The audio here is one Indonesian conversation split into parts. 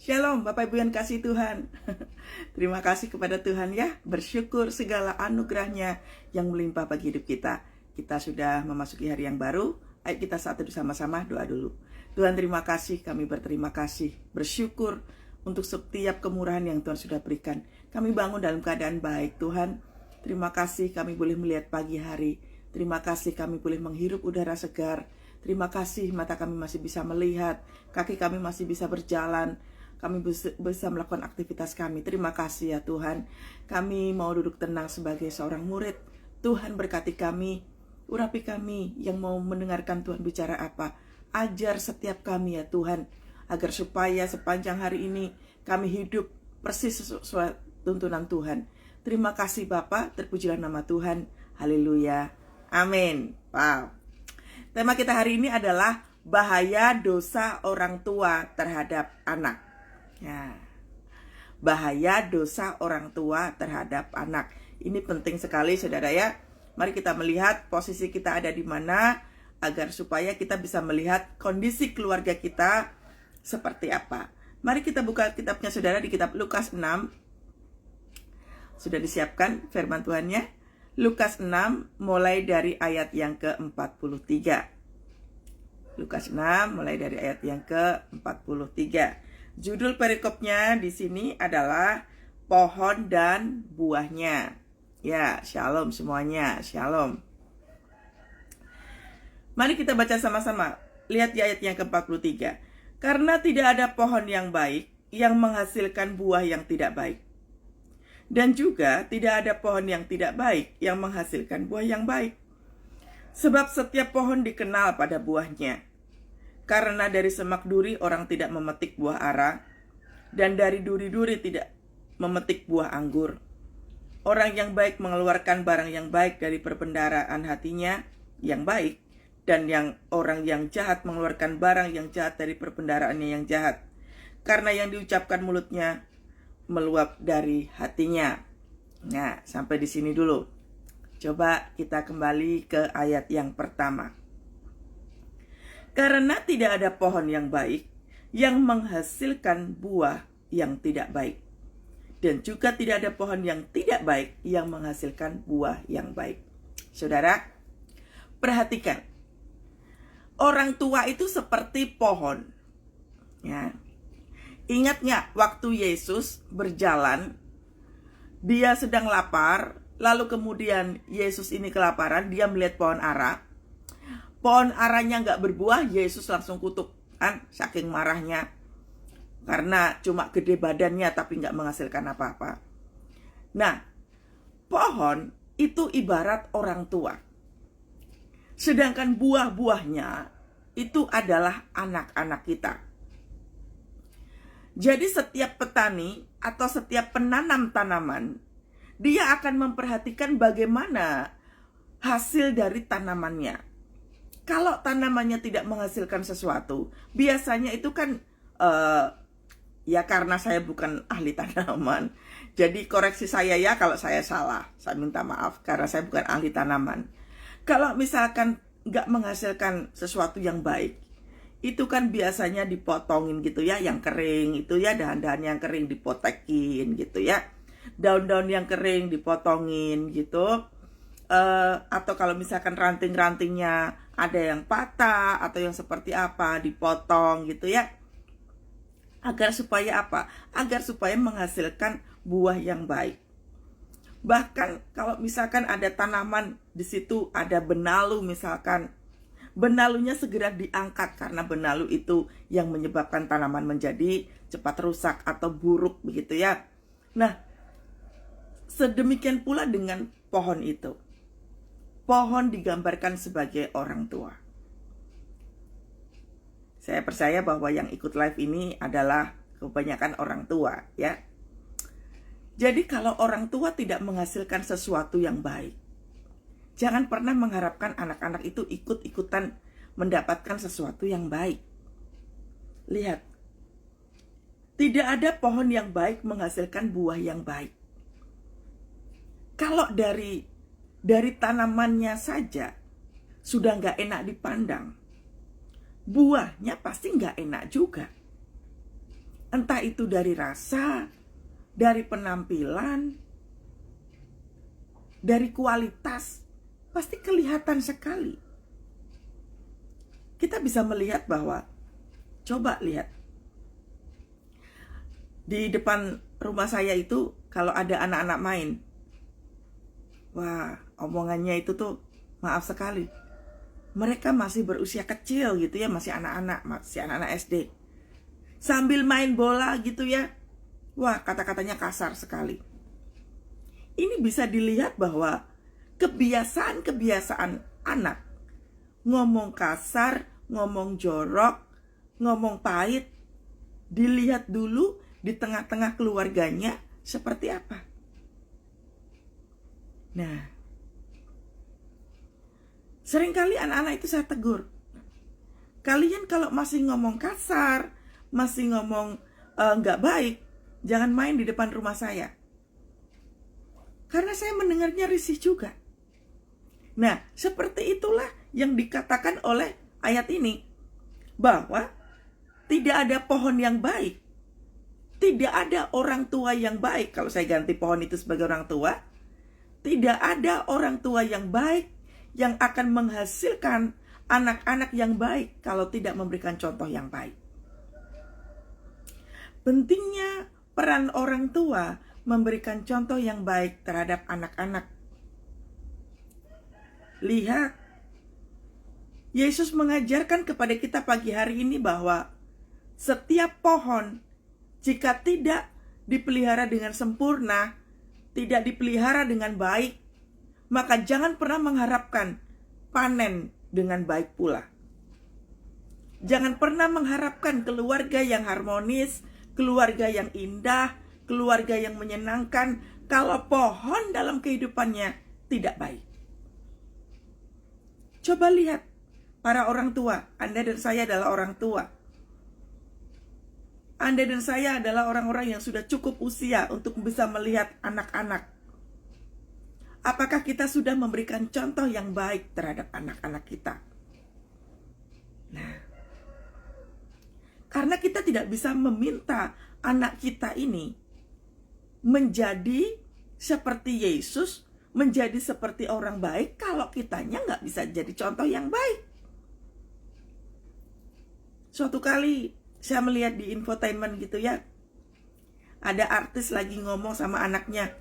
Shalom Bapak Ibu yang kasih Tuhan. Terima kasih kepada Tuhan ya. Bersyukur segala anugerahnya yang melimpah bagi hidup kita. Kita sudah memasuki hari yang baru. Ayo kita saat itu sama-sama doa dulu. Tuhan terima kasih, kami berterima kasih. Bersyukur untuk setiap kemurahan yang Tuhan sudah berikan. Kami bangun dalam keadaan baik Tuhan. Terima kasih kami boleh melihat pagi hari. Terima kasih kami boleh menghirup udara segar. Terima kasih mata kami masih bisa melihat. Kaki kami masih bisa berjalan. Kami bisa melakukan aktivitas kami. Terima kasih ya Tuhan. Kami mau duduk tenang sebagai seorang murid. Tuhan berkati kami, urapi kami yang mau mendengarkan Tuhan bicara apa. Ajar setiap kami ya Tuhan, agar supaya sepanjang hari ini kami hidup persis sesuai tuntunan Tuhan. Terima kasih Bapa, terpujilah nama Tuhan. Haleluya. Amin. Wow. Tema kita hari ini adalah bahaya dosa orang tua terhadap anak. Ya. Bahaya dosa orang tua terhadap anak. Ini penting sekali saudara ya. Mari kita melihat posisi kita ada di mana, agar supaya kita bisa melihat kondisi keluarga kita seperti apa. Mari kita buka kitabnya saudara di kitab Lukas 6. Sudah disiapkan firman Tuhannya? Lukas 6 mulai dari ayat yang ke-43. Lukas 6 mulai dari ayat yang ke-43. Judul perikopnya di sini adalah pohon dan buahnya. Ya, shalom semuanya, shalom. Mari kita baca sama-sama. Lihat di ayat yang ke-43. Karena tidak ada pohon yang baik yang menghasilkan buah yang tidak baik. Dan juga tidak ada pohon yang tidak baik yang menghasilkan buah yang baik. Sebab setiap pohon dikenal pada buahnya. Karena dari semak duri orang tidak memetik buah ara, dan dari duri-duri tidak memetik buah anggur. Orang yang baik mengeluarkan barang yang baik dari perbendaharaan hatinya yang baik, dan orang yang jahat mengeluarkan barang yang jahat dari perbendaharaannya yang jahat. Karena yang diucapkan mulutnya meluap dari hatinya. Nah, sampai di sini dulu. Coba kita kembali ke ayat yang pertama. Karena tidak ada pohon yang baik yang menghasilkan buah yang tidak baik. Dan juga tidak ada pohon yang tidak baik yang menghasilkan buah yang baik. Saudara, perhatikan. Orang tua itu seperti pohon. Ya. Ingat nggak waktu Yesus berjalan, dia sedang lapar, lalu kemudian Yesus ini kelaparan, dia melihat pohon ara. Pohon aranya nggak berbuah, Yesus langsung kutuk, kan? Saking marahnya, karena cuma gede badannya tapi nggak menghasilkan apa-apa. Nah, pohon itu ibarat orang tua. Sedangkan buah-buahnya itu adalah anak-anak kita. Jadi setiap petani atau setiap penanam tanaman, dia akan memperhatikan bagaimana hasil dari tanamannya. Kalau tanamannya tidak menghasilkan sesuatu, biasanya itu kan, ya karena saya bukan ahli tanaman, jadi koreksi saya ya kalau saya salah, saya minta maaf karena saya bukan ahli tanaman. Kalau misalkan nggak menghasilkan sesuatu yang baik, itu kan biasanya dipotongin gitu ya, yang kering itu ya, dahan-dahan yang kering dipotekin gitu ya, daun-daun yang kering dipotongin gitu. Atau kalau misalkan ranting-rantingnya ada yang patah atau yang seperti apa, dipotong gitu ya. Agar supaya apa? Agar supaya menghasilkan buah yang baik. Bahkan kalau misalkan ada tanaman di situ ada benalu misalkan, benalunya segera diangkat karena benalu itu yang menyebabkan tanaman menjadi cepat rusak atau buruk begitu ya. Nah, sedemikian pula dengan pohon itu. Pohon digambarkan sebagai orang tua. Saya percaya bahwa yang ikut live ini adalah kebanyakan orang tua ya. Jadi kalau orang tua tidak menghasilkan sesuatu yang baik, jangan pernah mengharapkan anak-anak itu ikut-ikutan mendapatkan sesuatu yang baik. Lihat, tidak ada pohon yang baik menghasilkan buah yang baik. Kalau dari tanamannya saja sudah nggak enak dipandang, buahnya pasti nggak enak juga. Entah itu dari rasa, dari penampilan, dari kualitas, pasti kelihatan sekali. Kita bisa melihat bahwa, coba lihat, di depan rumah saya itu kalau ada anak-anak main, wah, omongannya itu tuh maaf sekali. Mereka masih berusia kecil gitu ya, masih anak-anak SD. Sambil main bola gitu ya, wah, kata-katanya kasar sekali. Ini bisa dilihat bahwa kebiasaan-kebiasaan anak, ngomong kasar, ngomong jorok, ngomong pahit, dilihat dulu di tengah-tengah keluarganya seperti apa. Nah, seringkali anak-anak itu saya tegur, kalian kalau masih ngomong kasar, masih ngomong nggak baik, jangan main di depan rumah saya. Karena saya mendengarnya risih juga. Nah, seperti itulah yang dikatakan oleh ayat ini, bahwa tidak ada pohon yang baik, tidak ada orang tua yang baik. Kalau saya ganti pohon itu sebagai orang tua, tidak ada orang tua yang baik yang akan menghasilkan anak-anak yang baik kalau tidak memberikan contoh yang baik. Pentingnya peran orang tua memberikan contoh yang baik terhadap anak-anak. Lihat, Yesus mengajarkan kepada kita pagi hari ini bahwa setiap pohon, jika tidak dipelihara dengan sempurna, tidak dipelihara dengan baik, maka jangan pernah mengharapkan panen dengan baik pula. Jangan pernah mengharapkan keluarga yang harmonis, keluarga yang indah, keluarga yang menyenangkan, kalau pohon dalam kehidupannya tidak baik. Coba lihat para orang tua. Anda dan saya adalah orang tua. Anda dan saya adalah orang-orang yang sudah cukup usia untuk bisa melihat anak-anak. Apakah kita sudah memberikan contoh yang baik terhadap anak-anak kita? Nah, karena kita tidak bisa meminta anak kita ini menjadi seperti Yesus, menjadi seperti orang baik, kalau kitanya nggak bisa jadi contoh yang baik. Suatu kali saya melihat di infotainment gitu ya, ada artis lagi ngomong sama anaknya.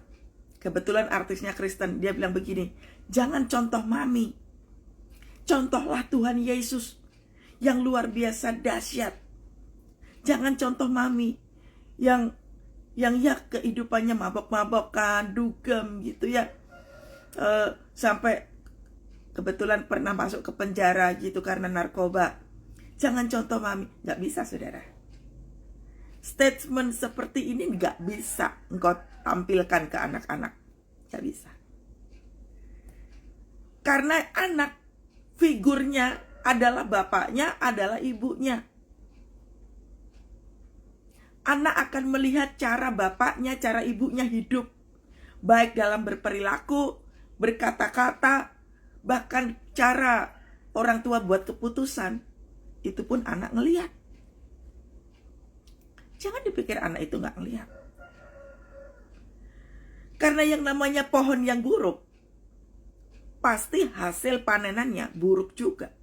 Kebetulan artisnya Kristen. Dia bilang begini, jangan contoh mami, contohlah Tuhan Yesus yang luar biasa dahsyat. Jangan contoh mami yang ya kehidupannya mabok-mabokan, dugem gitu ya, sampai kebetulan pernah masuk ke penjara gitu karena narkoba. Jangan contoh mami. Gak bisa, saudara. Statement seperti ini gak bisa engkau tampilkan ke anak-anak. Gak bisa. Karena anak, figurnya adalah bapaknya, adalah ibunya. Anak akan melihat cara bapaknya, cara ibunya hidup, baik dalam berperilaku, berkata-kata, bahkan cara orang tua buat keputusan. Itu pun anak ngelihat. Jangan dipikir anak itu gak ngelihat. Karena yang namanya pohon yang buruk, pasti hasil panenannya buruk juga.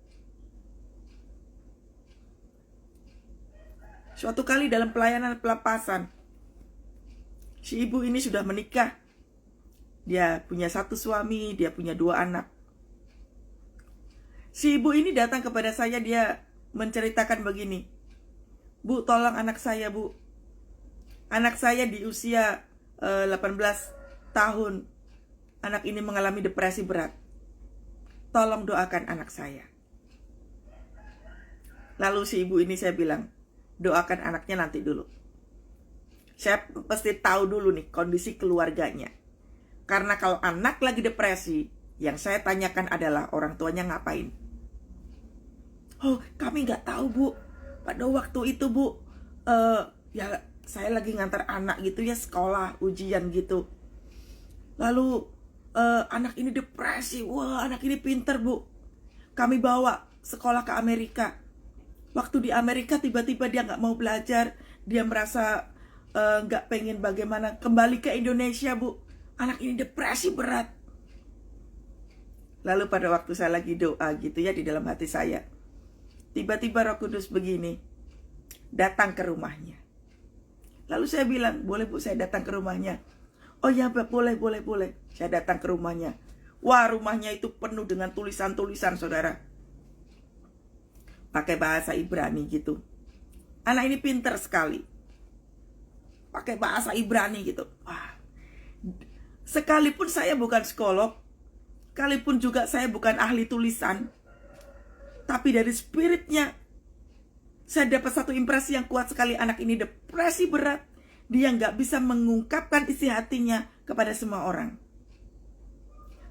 Suatu kali dalam pelayanan pelepasan, si ibu ini sudah menikah. Dia punya satu suami, dia punya 2 anak. Si ibu ini datang kepada saya, dia menceritakan begini, Bu, tolong anak saya, Bu. Anak saya di usia 18 tahun. Anak ini mengalami depresi berat. Tolong doakan anak saya. Lalu si ibu ini saya bilang, doakan anaknya nanti dulu. Saya pasti tahu dulu nih kondisi keluarganya. Karena kalau anak lagi depresi, yang saya tanyakan adalah orang tuanya ngapain. Oh, kami nggak tahu, Bu. Pada waktu itu, Bu, ya saya lagi ngantar anak gitu ya, sekolah, ujian gitu. Lalu anak ini depresi. Wah, anak ini pinter, Bu. Kami bawa sekolah ke Amerika. Waktu di Amerika tiba-tiba dia nggak mau belajar. dia merasa nggak pengen bagaimana kembali ke Indonesia, Bu. Anak ini depresi berat. Lalu pada waktu saya lagi doa gitu ya di dalam hati saya, tiba-tiba Roh Kudus begini, datang ke rumahnya. Lalu saya bilang, boleh Bu saya datang ke rumahnya? Oh ya boleh. Saya datang ke rumahnya. Wah, rumahnya itu penuh dengan tulisan-tulisan, saudara. Pakai bahasa Ibrani gitu. Anak ini pinter sekali. Pakai bahasa Ibrani gitu. Wah. Sekalipun saya bukan psikolog, sekalipun juga saya bukan ahli tulisan, tapi dari spiritnya saya dapat satu impresi yang kuat sekali. Anak ini depresi berat. Dia nggak bisa mengungkapkan isi hatinya kepada semua orang.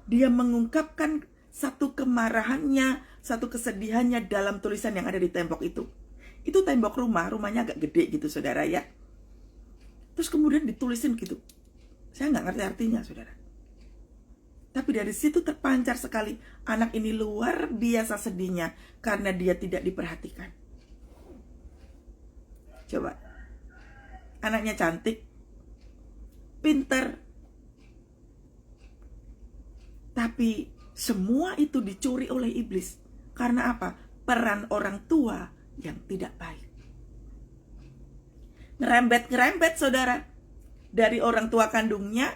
Dia mengungkapkan satu kemarahannya, satu kesedihannya dalam tulisan yang ada di tembok itu. Itu tembok rumahnya agak gede gitu, saudara ya. Terus kemudian ditulisin gitu. Saya nggak ngerti artinya, saudara. Tapi dari situ terpancar sekali, anak ini luar biasa sedihnya karena dia tidak diperhatikan. Coba, anaknya cantik, pinter, tapi semua itu dicuri oleh iblis. Karena apa? Peran orang tua yang tidak baik. Ngerembet, saudara. Dari orang tua kandungnya,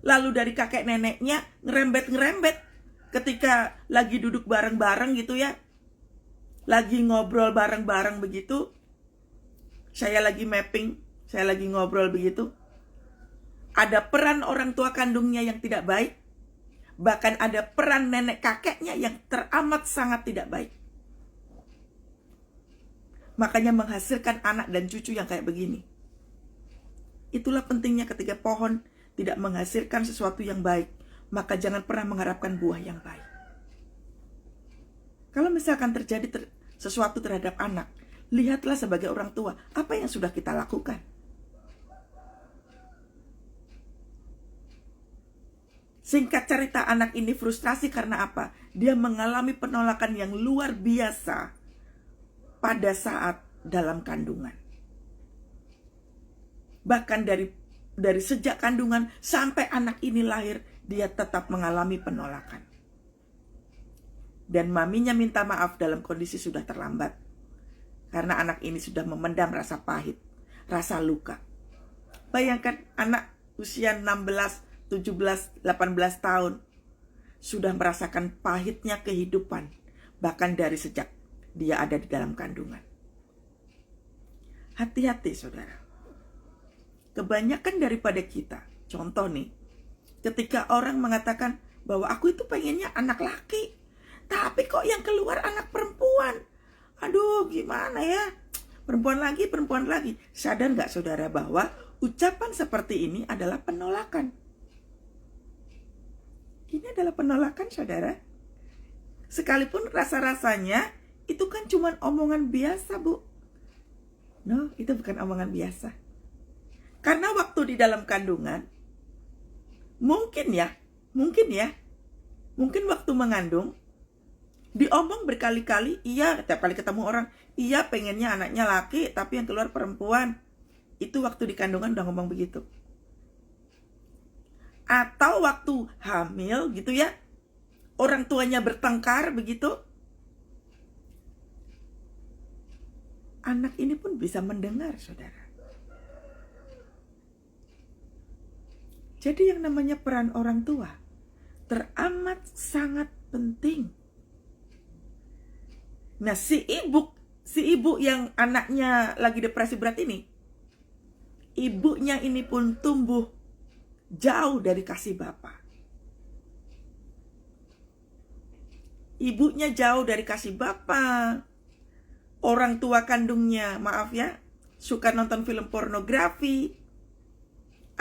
lalu dari kakek neneknya, ngerembet. Ketika lagi duduk bareng-bareng gitu ya, lagi ngobrol bareng-bareng begitu, saya lagi mapping, saya lagi ngobrol begitu, ada peran orang tua kandungnya yang tidak baik, bahkan ada peran nenek kakeknya yang teramat sangat tidak baik. Makanya menghasilkan anak dan cucu yang kayak begini. Itulah pentingnya ketika pohon tidak menghasilkan sesuatu yang baik, maka jangan pernah mengharapkan buah yang baik. Kalau misalkan terjadi sesuatu terhadap anak, lihatlah sebagai orang tua, apa yang sudah kita lakukan. Singkat cerita, anak ini frustrasi karena apa? Dia mengalami penolakan yang luar biasa pada saat dalam kandungan. Bahkan dari sejak kandungan sampai anak ini lahir, dia tetap mengalami penolakan. Dan maminya minta maaf dalam kondisi sudah terlambat. Karena anak ini sudah memendam rasa pahit, rasa luka. Bayangkan anak usia 16, 17, 18 tahun sudah merasakan pahitnya kehidupan, bahkan dari sejak dia ada di dalam kandungan. Hati-hati, saudara. Kebanyakan daripada kita, contoh nih, ketika orang mengatakan bahwa aku itu pengennya anak laki, tapi kok yang keluar anak perempuan. Aduh, gimana ya? Perempuan lagi. Sadar nggak, saudara, bahwa ucapan seperti ini adalah penolakan? Ini adalah penolakan, saudara. Sekalipun rasa-rasanya itu kan cuma omongan biasa, Bu. No, itu bukan omongan biasa. Karena waktu di dalam kandungan, mungkin waktu mengandung, diomong berkali-kali, iya, tiap kali ketemu orang, iya pengennya anaknya laki, tapi yang keluar perempuan. Itu waktu di kandungan udah ngomong begitu. Atau waktu hamil gitu ya, orang tuanya bertengkar begitu, anak ini pun bisa mendengar, saudara. Jadi yang namanya peran orang tua teramat sangat penting. Nah, si ibu yang anaknya lagi depresi berat ini, ibunya ini pun tumbuh jauh dari kasih Bapa. Ibunya jauh dari kasih Bapa. Orang tua kandungnya, maaf ya, suka nonton film pornografi.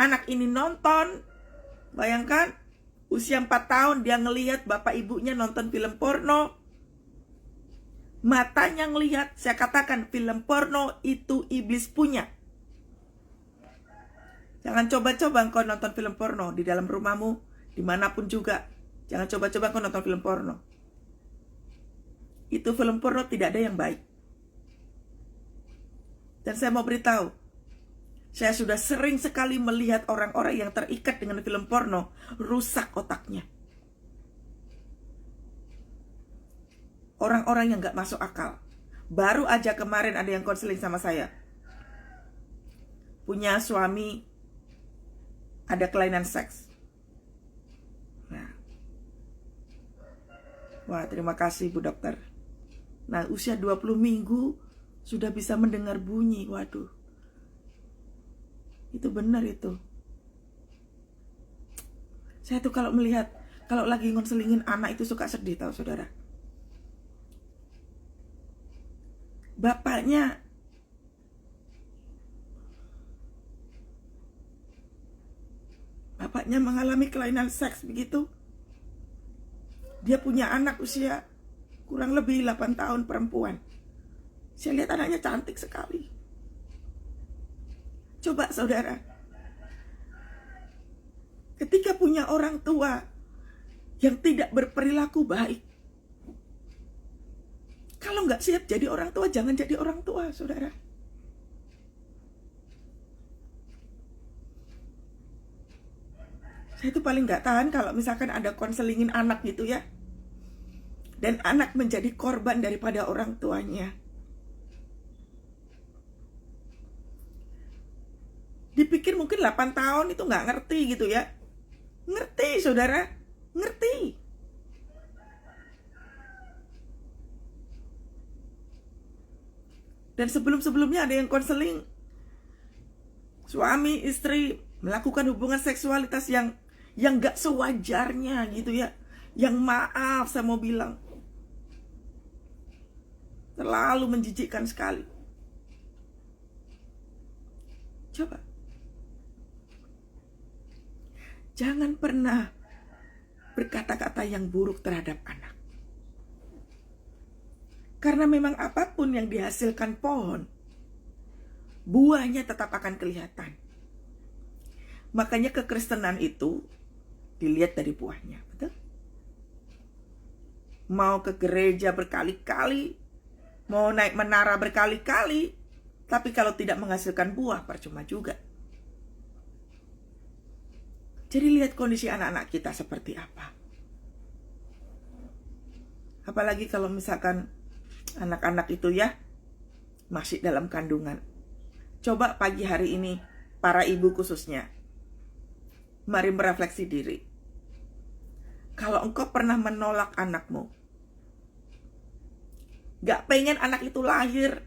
Anak ini nonton, bayangkan, usia 4 tahun dia ngelihat bapak ibunya nonton film porno. Matanya ngelihat, saya katakan film porno itu iblis punya. Jangan coba-coba engkau nonton film porno di dalam rumahmu, dimanapun juga. Jangan coba-coba engkau nonton film porno. Itu film porno tidak ada yang baik. Dan saya mau beritahu, saya sudah sering sekali melihat orang-orang yang terikat dengan film porno rusak otaknya. Orang-orang yang gak masuk akal. Baru aja kemarin ada yang konseling sama saya. Punya suami ada kelainan seks. Nah. Wah, terima kasih Bu Dokter. Nah, usia 20 minggu sudah bisa mendengar bunyi. Waduh. Itu benar itu. Saya tuh kalau melihat, kalau lagi ngonselingin anak itu suka sedih tahu saudara. Bapaknya mengalami kelainan seks begitu. Dia punya anak usia kurang lebih 8 tahun perempuan. Saya lihat anaknya cantik sekali. Coba saudara, ketika punya orang tua yang tidak berperilaku baik, kalau nggak siap jadi orang tua, jangan jadi orang tua, saudara. Saya itu paling nggak tahan kalau misalkan ada konselingin anak gitu ya. Dan anak menjadi korban daripada orang tuanya. Dipikir mungkin 8 tahun itu nggak ngerti gitu ya. Ngerti, saudara. Ngerti. Dan sebelum-sebelumnya ada yang konseling suami istri melakukan hubungan seksualitas yang gak sewajarnya gitu ya. Yang maaf saya mau bilang, terlalu menjijikkan sekali. Coba, jangan pernah berkata-kata yang buruk terhadap anak. Karena memang apapun yang dihasilkan pohon, buahnya tetap akan kelihatan. Makanya kekristenan itu dilihat dari buahnya, betul? Mau ke gereja berkali-kali, mau naik menara berkali-kali, tapi kalau tidak menghasilkan buah, percuma juga. Jadi lihat kondisi anak-anak kita seperti apa. Apalagi kalau misalkan anak-anak itu ya masih dalam kandungan. Coba pagi hari ini, para ibu khususnya, mari merefleksi diri. Kalau engkau pernah menolak anakmu, gak pengen anak itu lahir.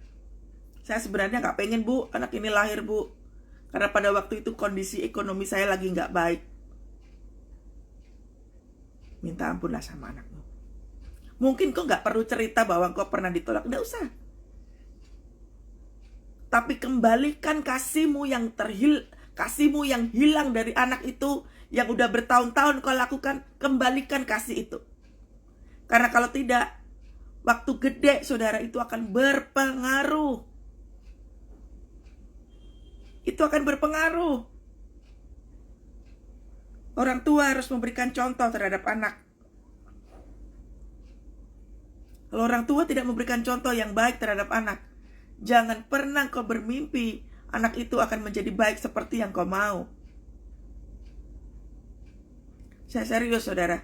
Saya sebenarnya gak pengen Bu, anak ini lahir Bu, karena pada waktu itu kondisi ekonomi saya lagi gak baik. Minta ampunlah sama anakmu. Mungkin kau gak perlu cerita bahwa kau pernah ditolak, gak usah. Tapi kembalikan kasihmu yang hilang dari anak itu, yang udah bertahun-tahun kau lakukan, kembalikan kasih itu. Karena kalau tidak, waktu gede saudara itu akan berpengaruh. Itu akan berpengaruh. Orang tua harus memberikan contoh terhadap anak. Kalau orang tua tidak memberikan contoh yang baik terhadap anak, jangan pernah kau bermimpi anak itu akan menjadi baik seperti yang kau mau. Saya serius saudara.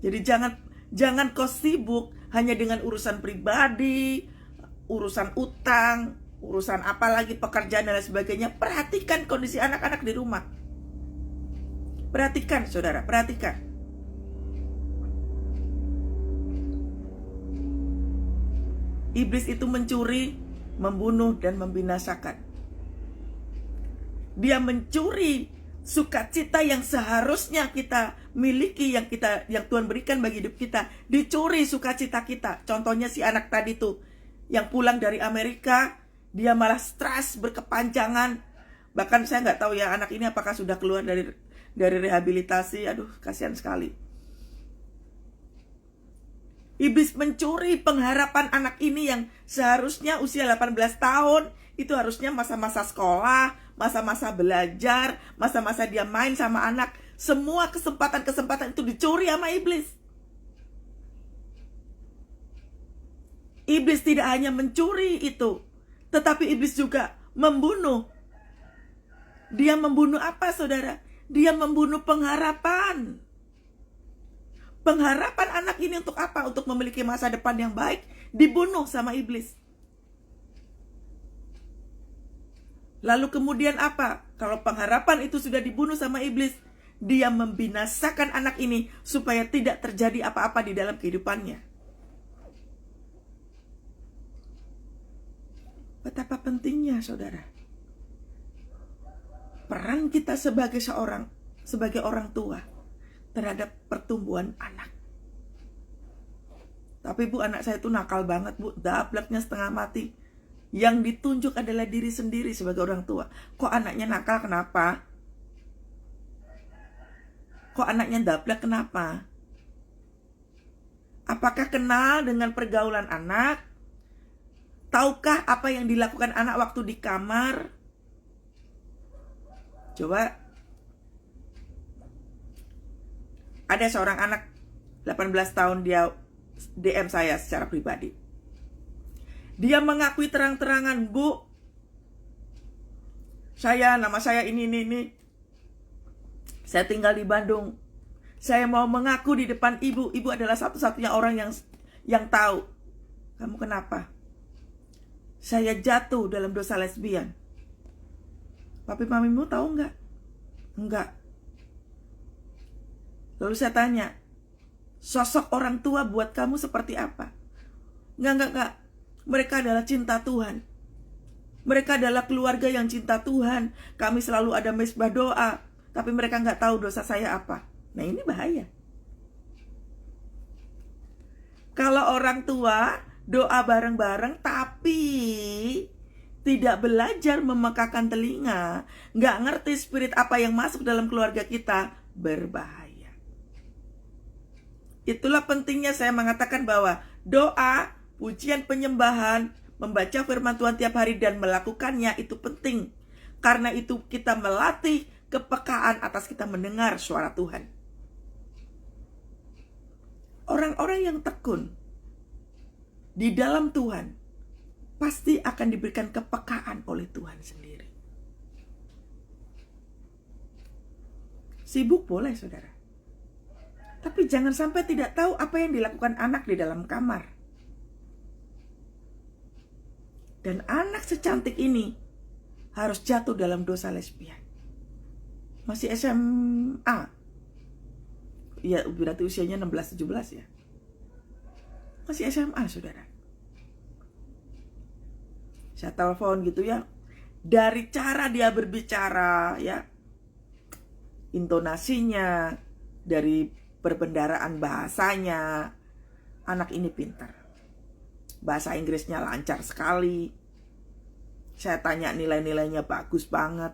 Jadi jangan kau sibuk hanya dengan urusan pribadi, urusan utang, urusan apalagi pekerjaan dan lain sebagainya. Perhatikan kondisi anak-anak di rumah. Perhatikan saudara, perhatikan. Iblis itu mencuri, membunuh, dan membinasakan. Dia mencuri sukacita yang seharusnya kita miliki, yang Tuhan berikan bagi hidup kita. Dicuri sukacita kita. Contohnya si anak tadi tuh, yang pulang dari Amerika, dia malah stres berkepanjangan. Bahkan saya nggak tahu ya anak ini apakah sudah keluar dari rehabilitasi. Aduh, kasihan sekali. Iblis mencuri pengharapan anak ini yang seharusnya usia 18 tahun. Itu harusnya masa-masa sekolah, masa-masa belajar, masa-masa dia main sama anak. Semua kesempatan-kesempatan itu dicuri sama iblis. Iblis tidak hanya mencuri itu, Tetapi iblis juga membunuh. Dia membunuh apa, saudara? Dia membunuh pengharapan. Pengharapan anak ini untuk apa? Untuk memiliki masa depan yang baik, dibunuh sama iblis. Lalu kemudian apa? Kalau pengharapan itu sudah dibunuh sama iblis, dia membinasakan anak ini supaya tidak terjadi apa-apa di dalam kehidupannya. Betapa pentingnya, saudara, peran kita sebagai orang tua terhadap pertumbuhan anak. Tapi Bu, anak saya itu nakal banget Bu, dableknya setengah mati. Yang ditunjuk adalah diri sendiri sebagai orang tua. Kok anaknya nakal, kenapa? Kok anaknya dablek, kenapa? Apakah kenal dengan pergaulan anak? Tahukah apa yang dilakukan anak waktu di kamar? Coba. Ada seorang anak 18 tahun, dia DM saya secara pribadi. Dia mengakui terang-terangan, Bu, nama saya ini. Saya tinggal di Bandung. Saya mau mengaku di depan ibu. Ibu adalah satu-satunya orang yang tahu. Kamu kenapa? Saya jatuh dalam dosa lesbian. Papi mamimu tahu nggak? Enggak. Lalu saya tanya, sosok orang tua buat kamu seperti apa? Enggak. Mereka adalah cinta Tuhan. Mereka adalah keluarga yang cinta Tuhan. Kami selalu ada mesbah doa. Tapi mereka nggak tahu dosa saya apa. Nah, ini bahaya. Kalau orang tua doa bareng-bareng tapi tidak belajar memekakan telinga, nggak ngerti spirit apa yang masuk dalam keluarga kita, berbahaya. Itulah pentingnya saya mengatakan bahwa doa, pujian, penyembahan, membaca firman Tuhan tiap hari dan melakukannya itu penting. Karena itu kita melatih kepekaan atas kita mendengar suara Tuhan. Orang-orang yang tekun di dalam Tuhan pasti akan diberikan kepekaan oleh Tuhan sendiri. Sibuk boleh, saudara, tapi jangan sampai tidak tahu apa yang dilakukan anak di dalam kamar. Dan anak secantik ini harus jatuh dalam dosa lesbian. Masih SMA. Ya, berarti usianya 16-17 ya. Masih SMA, saudara. Saya telepon gitu ya. Dari cara dia berbicara ya, intonasinya, dari perbendaraan bahasanya, anak ini pintar. Bahasa Inggrisnya lancar sekali. Saya tanya nilai-nilainya bagus banget.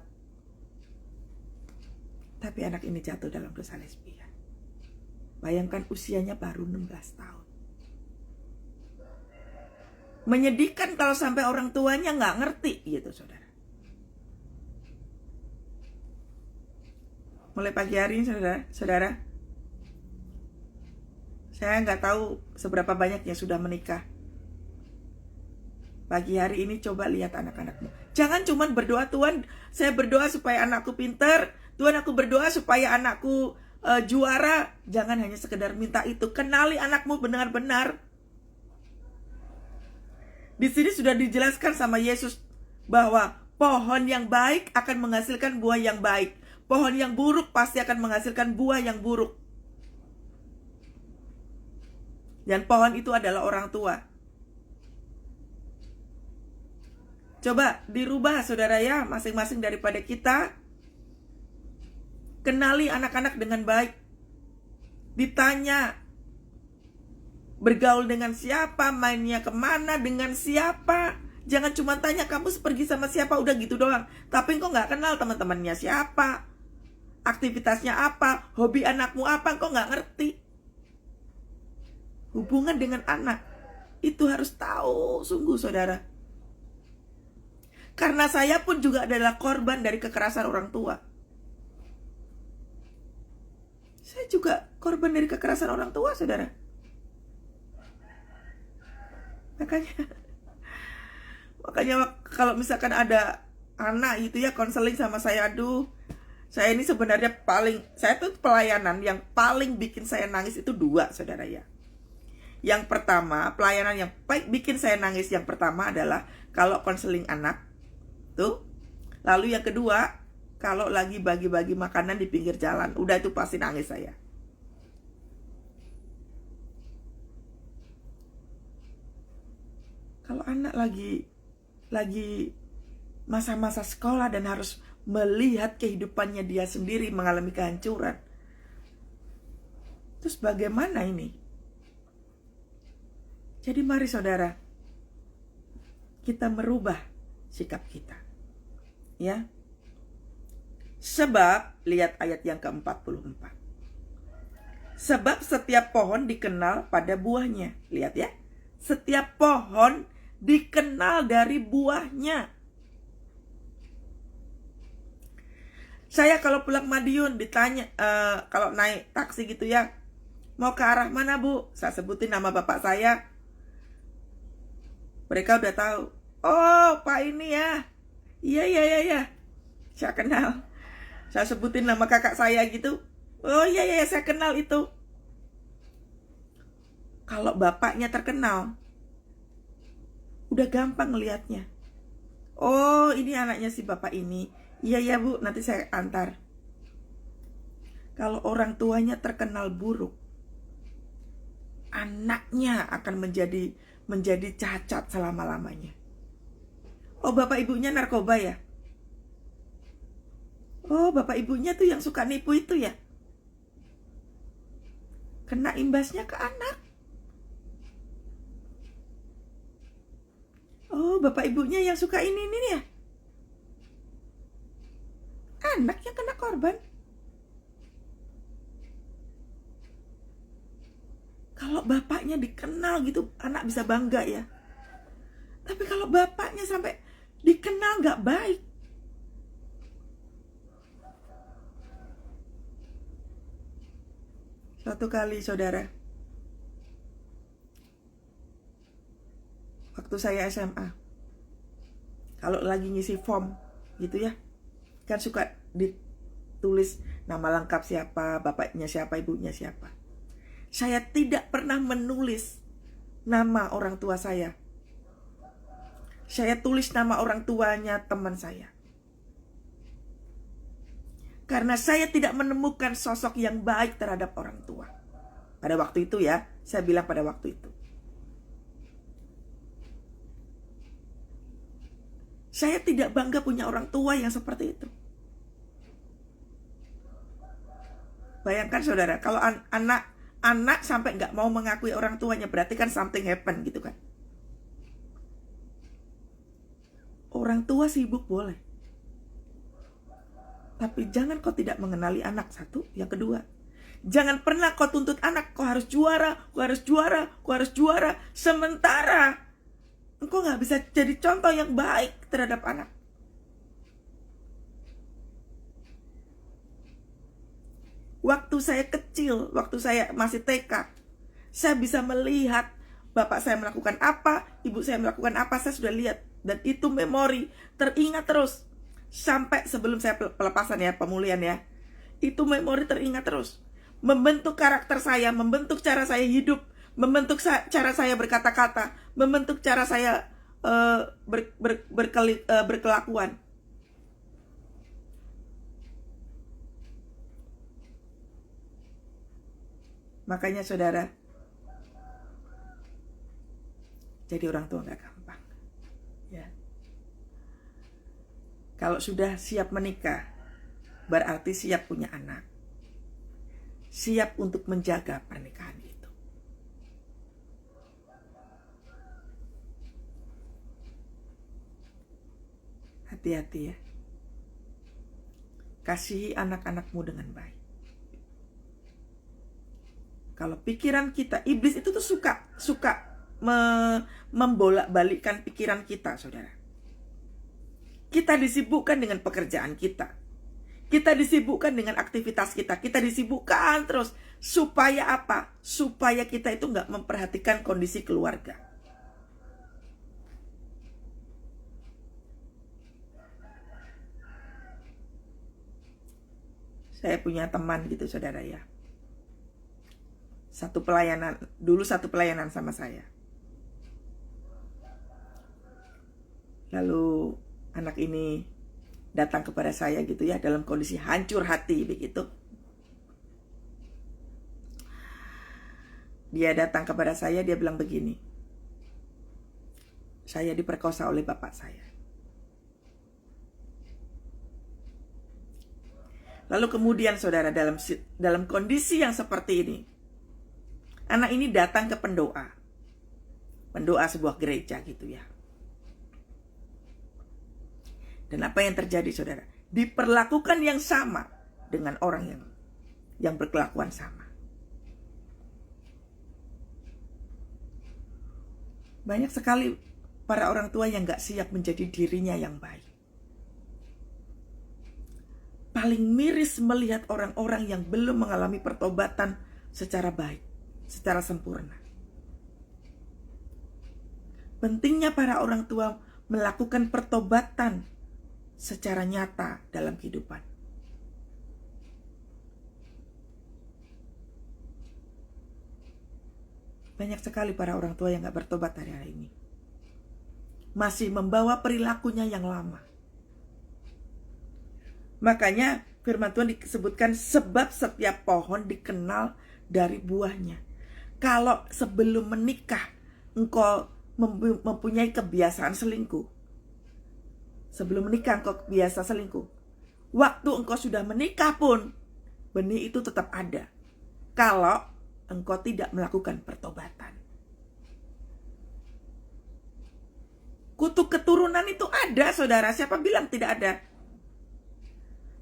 Tapi anak ini jatuh dalam dosa lesbian. Bayangkan usianya baru 16 tahun. Menyedihkan kalau sampai orang tuanya nggak ngerti gitu, saudara. Mulai pagi hari ini, saudara, saya nggak tahu seberapa banyak yang sudah menikah. Pagi hari ini coba lihat anak-anakmu. Jangan cuma berdoa, Tuhan, saya berdoa supaya anakku pintar. Tuhan, aku berdoa supaya anakku juara. Jangan hanya sekedar minta itu. Kenali anakmu benar-benar. Di sini sudah dijelaskan sama Yesus bahwa pohon yang baik akan menghasilkan buah yang baik. Pohon yang buruk pasti akan menghasilkan buah yang buruk. Dan pohon itu adalah orang tua. Coba dirubah, saudara ya, masing-masing daripada kita. Kenali anak-anak dengan baik. Ditanya, bergaul dengan siapa, mainnya kemana, dengan siapa. Jangan cuma tanya kamu pergi sama siapa, udah gitu doang. Tapi engkau gak kenal teman-temannya siapa, aktivitasnya apa, hobi anakmu apa, engkau gak ngerti. Hubungan dengan anak itu harus tahu sungguh, saudara. Karena saya pun juga adalah korban dari kekerasan orang tua. Saya juga korban dari kekerasan orang tua, saudara. Makanya Makanya kalau misalkan ada anak gitu ya konseling sama saya, aduh, saya ini sebenarnya saya tuh pelayanan yang paling bikin saya nangis itu dua, saudara ya. Yang pertama, pelayanan yang bikin saya nangis yang pertama adalah kalau konseling anak tuh. Lalu yang kedua, kalau lagi bagi-bagi makanan di pinggir jalan, udah itu pasti nangis saya. Kalau anak lagi masa-masa sekolah dan harus melihat kehidupannya dia sendiri mengalami kehancuran, terus bagaimana ini? Jadi mari saudara, kita merubah sikap kita, ya. Sebab, lihat ayat yang ke-44. Sebab setiap pohon dikenal pada buahnya. Lihat ya, setiap pohon dikenal dari buahnya. Saya kalau pulang Madiun ditanya, kalau naik taksi gitu ya, mau ke arah mana bu? Saya sebutin nama bapak saya. Mereka udah tahu. Oh, Pak ini ya. Iya. Saya kenal. Saya sebutin nama kakak saya gitu. Oh iya, saya kenal itu. Kalau bapaknya terkenal, udah gampang ngelihatnya. Oh, ini anaknya si bapak ini. Iya bu, nanti saya antar. Kalau orang tuanya terkenal buruk, anaknya akan menjadi cacat selama-lamanya. Oh, bapak ibunya narkoba ya? Oh, bapak ibunya tuh yang suka nipu itu ya? Kena imbasnya ke anak. Oh, bapak ibunya yang suka ini ya? Anak yang kena korban. Kalau bapaknya dikenal gitu, anak bisa bangga ya. Tapi kalau bapaknya sampai dikenal gak baik, suatu kali saudara, waktu saya SMA, kalau lagi ngisi form gitu ya, kan suka ditulis nama lengkap siapa, bapaknya siapa, ibunya siapa. Saya tidak pernah menulis nama orang tua saya. Saya tulis nama orang tuanya teman saya. Karena saya tidak menemukan sosok yang baik terhadap orang tua. Pada waktu itu ya, saya bilang pada waktu itu. Saya tidak bangga punya orang tua yang seperti itu. Bayangkan saudara, kalau anak sampai nggak mau mengakui orang tuanya, berarti kan something happen gitu kan. Orang tua sibuk boleh, tapi jangan kau tidak mengenali anak, satu. Yang kedua, jangan pernah kau tuntut anak, kau harus juara, kau harus juara, kau harus juara. Sementara engkau gak bisa jadi contoh yang baik terhadap anak. Waktu saya kecil, waktu saya masih TK, saya bisa melihat bapak saya melakukan apa, ibu saya melakukan apa, saya sudah lihat. Dan itu memori, teringat terus. Sampai sebelum saya pelepasan ya, pemulihan ya. Itu memori teringat terus. Membentuk karakter saya, membentuk cara saya hidup, membentuk cara saya berkata-kata, membentuk cara saya berkelakuan. Makanya saudara, jadi orang tua gak gampang ya. Kalau sudah siap menikah, berarti siap punya anak, siap untuk menjaga pernikahan itu. Hati-hati ya. Kasihi anak-anakmu dengan baik. Kalau pikiran kita, iblis itu tuh suka membolak-balikkan pikiran kita, saudara. Kita disibukkan dengan pekerjaan kita. Kita disibukkan dengan aktivitas kita. Kita disibukkan terus. Supaya apa? Supaya kita itu nggak memperhatikan kondisi keluarga. Saya punya teman gitu saudara ya. Satu pelayanan sama saya. Lalu anak ini datang kepada saya gitu ya, dalam kondisi hancur hati begitu. Dia datang kepada saya, dia bilang begini, saya diperkosa oleh bapak saya. Lalu kemudian saudara, dalam kondisi yang seperti ini, anak ini datang ke pendoa sebuah gereja gitu ya. Dan apa yang terjadi saudara? Diperlakukan yang sama dengan orang yang berkelakuan sama. Banyak sekali para orang tua yang gak siap menjadi dirinya yang baik. Paling miris melihat orang-orang yang belum mengalami pertobatan secara baik, secara sempurna. Pentingnya para orang tua melakukan pertobatan secara nyata dalam kehidupan. Banyak sekali para orang tua yang gak bertobat hari ini. Masih membawa perilakunya yang lama. Makanya firman Tuhan disebutkan, sebab setiap pohon dikenal dari buahnya. Kalau sebelum menikah engkau mempunyai kebiasaan selingkuh, sebelum menikah engkau biasa selingkuh, waktu engkau sudah menikah pun benih itu tetap ada, kalau engkau tidak melakukan pertobatan. Kutuk keturunan itu ada saudara, siapa bilang tidak ada?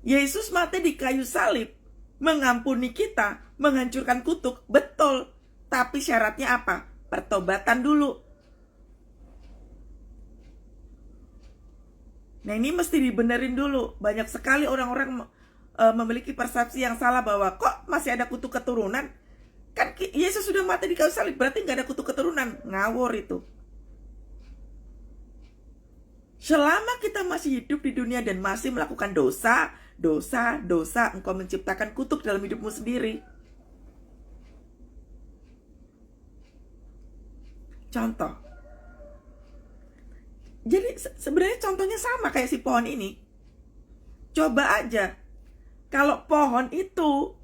Yesus mati di kayu salib, mengampuni kita, menghancurkan kutuk, betul. Tapi syaratnya apa? Pertobatan dulu. Nah ini mesti dibenerin dulu. Banyak sekali orang-orang memiliki persepsi yang salah bahwa kok masih ada kutuk keturunan? Kan Yesus sudah mati di kayu salib, berarti gak ada kutuk keturunan. Ngawur itu. Selama kita masih hidup di dunia dan masih melakukan dosa, engkau menciptakan kutuk dalam hidupmu sendiri. Contoh. Jadi sebenarnya contohnya sama kayak si pohon ini. Coba aja, kalau pohon itu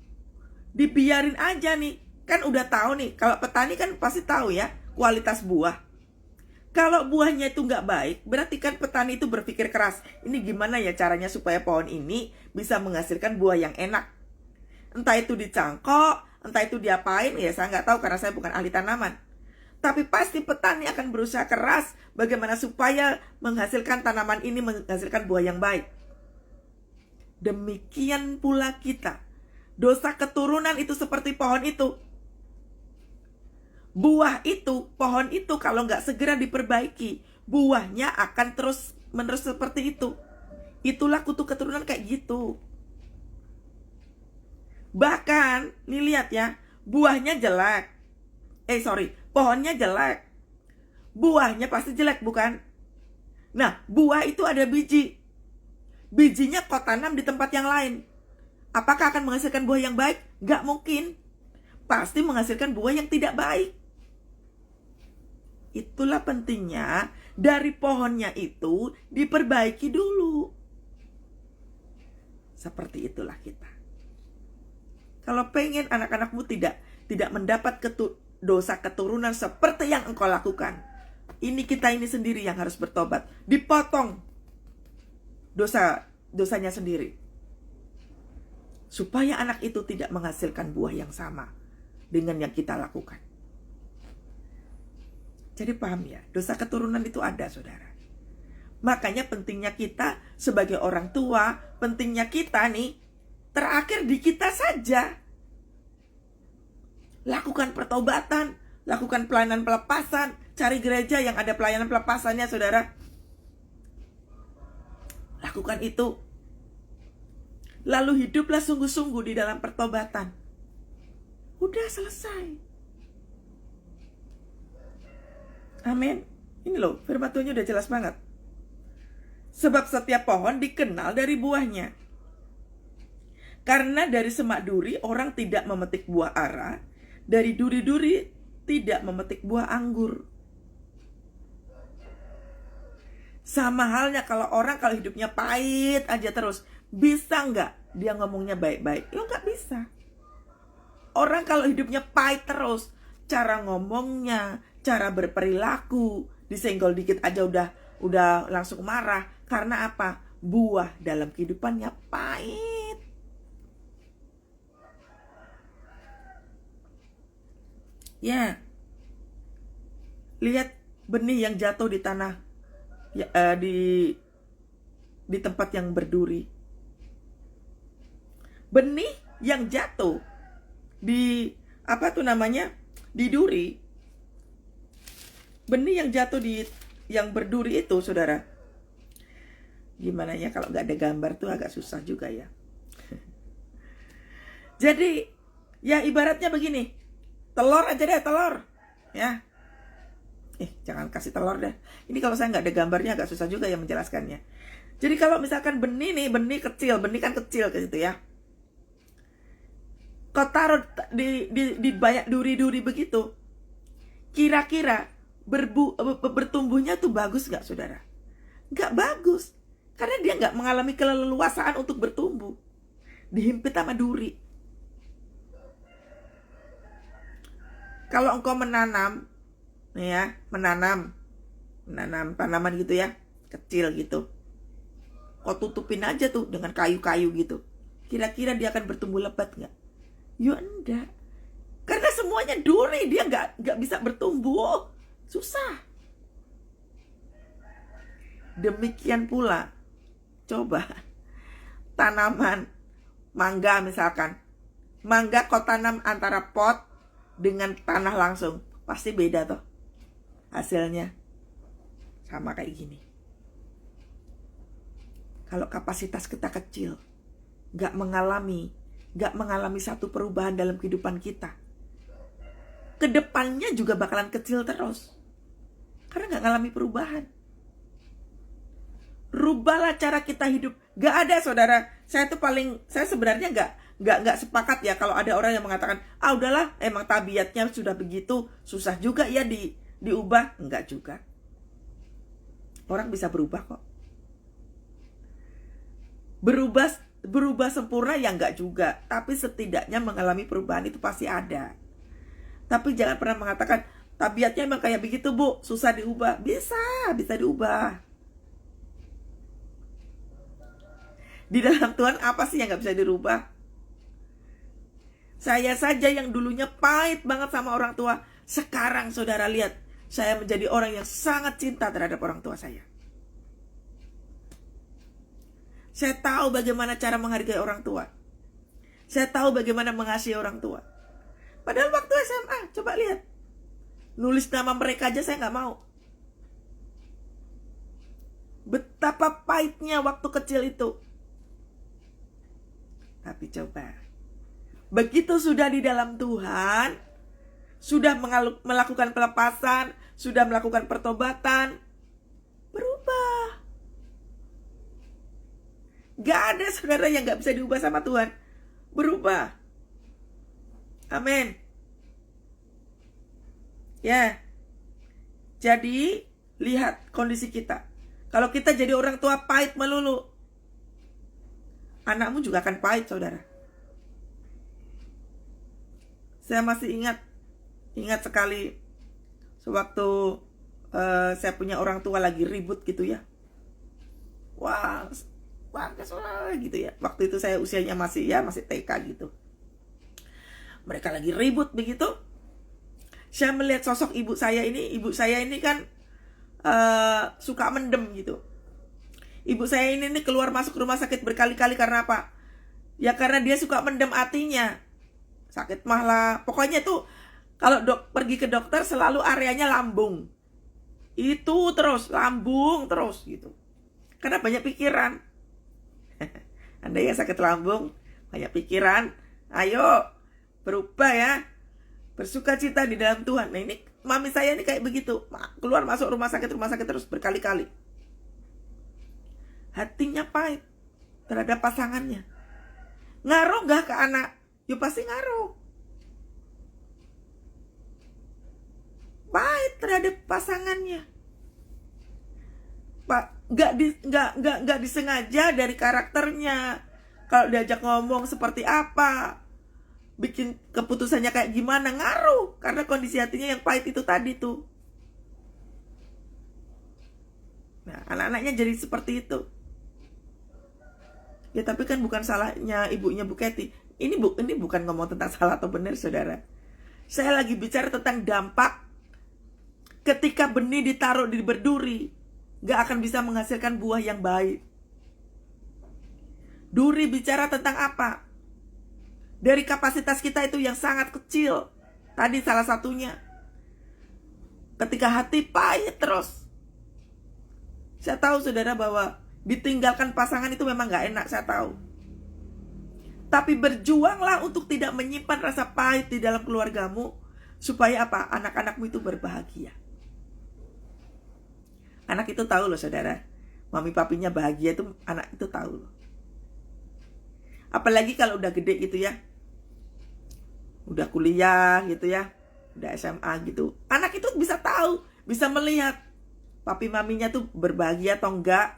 dibiarin aja nih, kan udah tahu nih, kalau petani kan pasti tahu ya kualitas buah. Kalau buahnya itu nggak baik, berarti kan petani itu berpikir keras. Ini gimana ya caranya supaya pohon ini bisa menghasilkan buah yang enak. Entah itu dicangkok, entah itu diapain, ya saya nggak tahu karena saya bukan ahli tanaman. Tapi pasti petani akan berusaha keras bagaimana supaya menghasilkan tanaman ini menghasilkan buah yang baik. Demikian pula kita. Dosa keturunan itu seperti pohon itu. Buah itu, pohon itu kalau nggak segera diperbaiki, buahnya akan terus menerus seperti itu. Itulah kutuk keturunan kayak gitu. Bahkan, nih lihat ya, buahnya jelek. Pohonnya jelek. Buahnya pasti jelek, bukan? Nah, buah itu ada biji. Bijinya kau tanam di tempat yang lain. Apakah akan menghasilkan buah yang baik? Nggak mungkin. Pasti menghasilkan buah yang tidak baik. Itulah pentingnya dari pohonnya itu diperbaiki dulu. Seperti itulah kita. Kalau pengen anak-anakmu tidak mendapat dosa keturunan seperti yang engkau lakukan, kita ini sendiri yang harus bertobat. Dipotong dosanya sendiri. Supaya anak itu tidak menghasilkan buah yang sama dengan yang kita lakukan. Jadi paham ya, dosa keturunan itu ada saudara. Makanya pentingnya kita sebagai orang tua, pentingnya kita nih, terakhir di kita saja. Lakukan pertobatan, lakukan pelayanan pelepasan, cari gereja yang ada pelayanan pelepasannya saudara. Lakukan itu. Lalu hiduplah sungguh-sungguh di dalam pertobatan. Udah selesai. Amin. Ini loh, firman Tuhan udah jelas banget. Sebab setiap pohon dikenal dari buahnya. Karena dari semak duri orang tidak memetik buah ara, dari duri-duri tidak memetik buah anggur. Sama halnya kalau orang kalau hidupnya pahit aja terus, bisa nggak dia ngomongnya baik-baik? Lo nggak bisa. Orang kalau hidupnya pahit terus, cara ngomongnya, cara berperilaku, disenggol dikit aja udah langsung marah. Karena apa? Buah dalam kehidupannya pahit. Ya, lihat benih yang jatuh di tanah, ya, di tempat yang berduri. Benih yang jatuh di di duri. Benih yang jatuh yang berduri itu, saudara, gimana ya, kalau nggak ada gambar tuh agak susah juga ya. Jadi ya ibaratnya begini, telur aja deh, telur ya. Jangan kasih telur deh. Ini kalau saya nggak ada gambarnya agak susah juga ya menjelaskannya. Jadi kalau misalkan benih nih, benih kan kecil ke situ ya. Kau taruh di banyak duri-duri begitu, kira-kira bertumbuhnya tuh bagus nggak, saudara? Nggak bagus, karena dia nggak mengalami keleluasaan untuk bertumbuh, dihimpit sama duri. Kalau engkau menanam, nih ya, menanam tanaman gitu ya, kecil gitu, kau tutupin aja tuh dengan kayu-kayu gitu, kira-kira dia akan bertumbuh lebat nggak? Ya enggak, karena semuanya duri, dia nggak bisa bertumbuh, susah. Demikian pula, coba tanaman mangga misalkan, mangga kau tanam antara pot dengan tanah langsung, pasti beda toh hasilnya. Sama kayak gini, kalau kapasitas kita kecil, nggak mengalami satu perubahan dalam kehidupan kita, kedepannya juga bakalan kecil terus, karena nggak ngalami perubahan. Rubahlah cara kita hidup. Nggak ada, saudara. Saya sebenarnya nggak sepakat ya kalau ada orang yang mengatakan, udahlah, emang tabiatnya sudah begitu, susah juga ya diubah. Enggak juga. Orang bisa berubah kok. Berubah sempurna ya enggak juga, tapi setidaknya mengalami perubahan itu pasti ada. Tapi jangan pernah mengatakan tabiatnya emang kayak begitu, Bu, susah diubah. Bisa diubah. Di dalam Tuhan apa sih yang nggak bisa dirubah? Saya saja yang dulunya pahit banget sama orang tua, sekarang saudara lihat, saya menjadi orang yang sangat cinta terhadap orang tua saya. Saya tahu bagaimana cara menghargai orang tua. Saya tahu bagaimana mengasihi orang tua. Padahal waktu SMA, coba lihat, nulis nama mereka aja saya nggak mau. Betapa pahitnya waktu kecil itu. Tapi coba, begitu sudah di dalam Tuhan, sudah melakukan pelepasan, sudah melakukan pertobatan, berubah. Gak ada, saudara, yang gak bisa diubah sama Tuhan. Berubah. Amin. Ya. Jadi, lihat kondisi kita. Kalau kita jadi orang tua pahit melulu, anakmu juga akan pahit, saudara. Saya masih ingat sekali sewaktu saya punya orang tua lagi ribut gitu ya. Wah, gitu ya. Waktu itu saya usianya masih TK gitu. Mereka lagi ribut begitu. Saya melihat sosok ibu saya ini kan suka mendem gitu. Ibu saya ini keluar masuk rumah sakit berkali-kali karena apa? Ya karena dia suka mendem hatinya. Sakit mah lah. Pokoknya tuh kalau pergi ke dokter selalu areanya lambung. Itu terus, lambung terus gitu. Karena banyak pikiran. Anda ya sakit lambung, banyak pikiran. Ayo, berubah ya. Bersukacita di dalam Tuhan. Nah ini mami saya ini kayak begitu. Keluar masuk rumah sakit terus berkali-kali. Hatinya pahit terhadap pasangannya. Ngaruh nggak ke anak? Ya pasti ngaruh. Pahit terhadap pasangannya. Pak, nggak disengaja dari karakternya. Kalau diajak ngomong seperti apa, bikin keputusannya kayak gimana, ngaruh. Karena kondisi hatinya yang pahit itu tadi tuh. Nah, anak-anaknya jadi seperti itu. Ya tapi kan bukan salahnya ibunya Bu Kety. Ini bukan ngomong tentang salah atau benar, saudara. Saya lagi bicara tentang dampak ketika benih ditaruh di berduri, gak akan bisa menghasilkan buah yang baik. Duri bicara tentang apa? Dari kapasitas kita itu yang sangat kecil. Tadi salah satunya. Ketika hati pahit terus. Saya tahu saudara bahwa ditinggalkan pasangan itu memang gak enak, saya tahu. Tapi berjuanglah untuk tidak menyimpan rasa pahit di dalam keluargamu. Supaya apa? Anak-anakmu itu berbahagia. Anak itu tahu loh saudara. Mami papinya bahagia itu anak itu tahu loh. Apalagi kalau udah gede gitu ya. Udah kuliah gitu ya. Udah SMA gitu. Anak itu bisa tahu. Bisa melihat. Papi maminya tuh berbahagia atau enggak.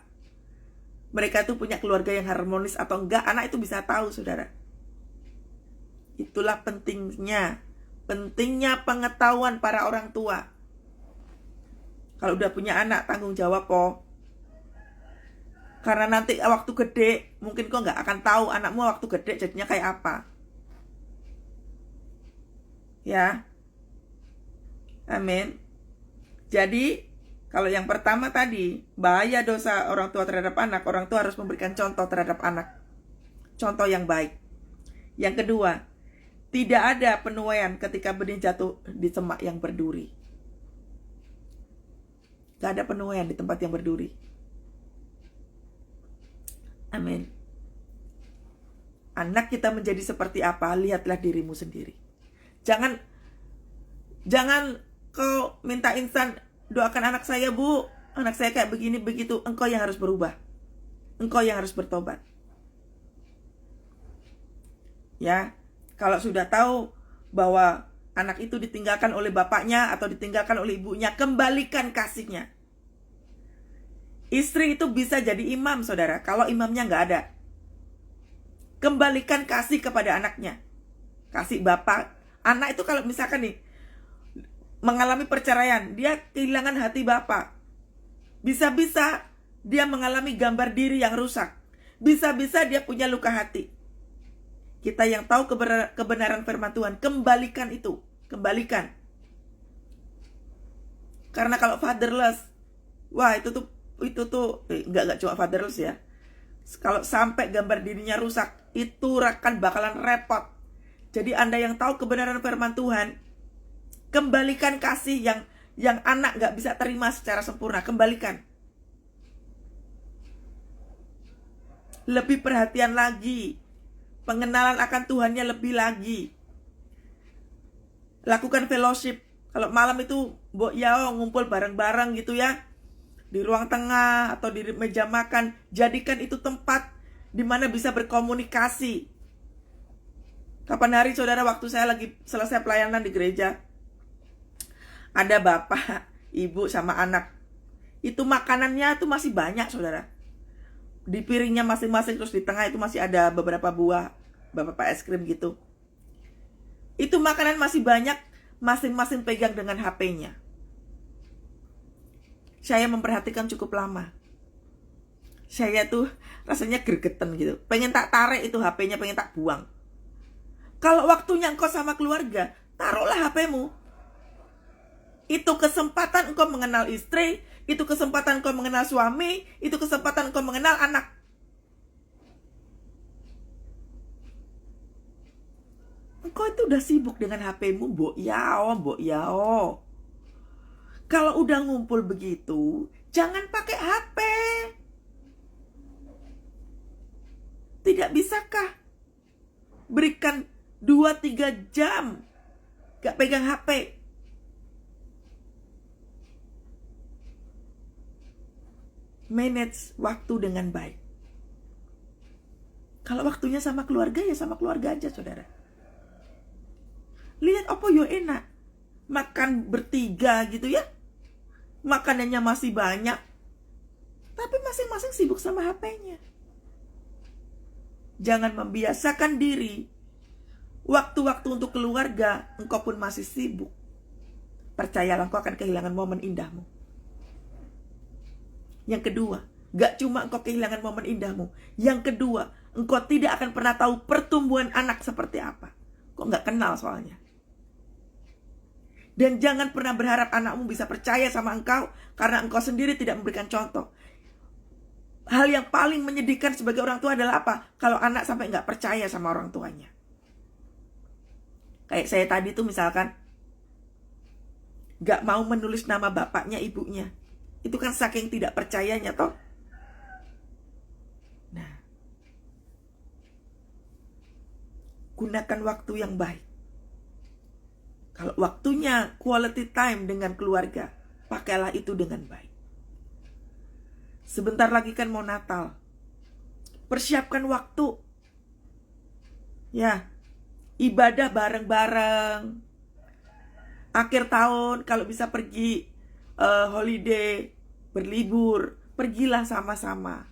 Mereka tuh punya keluarga yang harmonis atau enggak. Anak itu bisa tahu saudara. Itulah pentingnya. Pentingnya pengetahuan para orang tua. Kalau udah punya anak tanggung jawab po. Karena nanti waktu gede mungkin kok nggak akan tahu anakmu waktu gede jadinya kayak apa. Ya. Amin. Jadi kalau yang pertama tadi, bahaya dosa orang tua terhadap anak. Orang tua harus memberikan contoh terhadap anak. Contoh yang baik. Yang kedua, tidak ada penuaian ketika benih jatuh di semak yang berduri. Gak ada penuaian di tempat yang berduri. Amin. Anak kita menjadi seperti apa, lihatlah dirimu sendiri. Jangan kau minta instan, doakan anak saya bu, anak saya kayak begini begitu. Engkau yang harus berubah. Engkau yang harus bertobat. Ya, kalau sudah tahu bahwa anak itu ditinggalkan oleh bapaknya atau ditinggalkan oleh ibunya, kembalikan kasihnya. Istri itu bisa jadi imam saudara, kalau imamnya nggak ada. Kembalikan kasih kepada anaknya. Kasih bapak. Anak itu kalau misalkan nih mengalami perceraian, dia kehilangan hati bapak. Bisa-bisa dia mengalami gambar diri yang rusak. Bisa-bisa dia punya luka hati. Kita yang tahu kebenaran firman Tuhan, kembalikan itu. Kembalikan. Karena kalau fatherless, wah itu tuh nggak cuma fatherless ya. Kalau sampai gambar dirinya rusak, itu akan bakalan repot. Jadi Anda yang tahu kebenaran firman Tuhan, kembalikan kasih yang anak nggak bisa terima secara sempurna, kembalikan. Lebih perhatian lagi, pengenalan akan Tuhannya lebih lagi. Lakukan fellowship. Kalau malam itu ngumpul bareng-bareng gitu ya, di ruang tengah atau di meja makan, jadikan itu tempat di mana bisa berkomunikasi. Kapan hari saudara, waktu saya lagi selesai pelayanan di gereja, ada bapak, ibu sama anak. Itu makanannya tuh masih banyak saudara. Di piringnya masing-masing, terus di tengah itu masih ada beberapa buah, beberapa es krim gitu. Itu makanan masih banyak, masing-masing pegang dengan HP-nya. Saya memperhatikan cukup lama. Saya tuh rasanya gregetan gitu. Pengen tak tarik itu HP-nya, pengen tak buang. Kalau waktunya engkau sama keluarga, taruhlah HP-mu. Itu kesempatan engkau mengenal istri, itu kesempatan engkau mengenal suami, itu kesempatan engkau mengenal anak. Engkau itu udah sibuk dengan HP-mu, mbok yao. Kalau udah ngumpul begitu, jangan pakai HP. Tidak bisakah berikan 2-3 jam gak pegang HP? Manage waktu dengan baik. Kalau waktunya sama keluarga, ya sama keluarga aja, saudara. Lihat opo yo enak. Makan bertiga gitu ya. Makanannya masih banyak. Tapi masing-masing sibuk sama HP-nya. Jangan membiasakan diri. Waktu-waktu untuk keluarga, engkau pun masih sibuk. Percayalah, engkau akan kehilangan momen indahmu. Yang kedua, gak cuma engkau kehilangan momen indahmu. Yang kedua, engkau tidak akan pernah tahu pertumbuhan anak seperti apa. Kok gak kenal soalnya. Dan jangan pernah berharap anakmu bisa percaya sama engkau karena engkau sendiri tidak memberikan contoh. Hal yang paling menyedihkan sebagai orang tua adalah apa? Kalau anak sampai gak percaya sama orang tuanya. Kayak saya tadi tuh misalkan gak mau menulis nama bapaknya, ibunya. Itu kan saking tidak percayanya toh. Nah, gunakan waktu yang baik. Kalau waktunya quality time dengan keluarga, pakailah itu dengan baik. Sebentar lagi kan mau Natal. Persiapkan waktu. Ya, ibadah bareng-bareng. Akhir tahun kalau bisa pergi holiday, berlibur, pergilah sama-sama.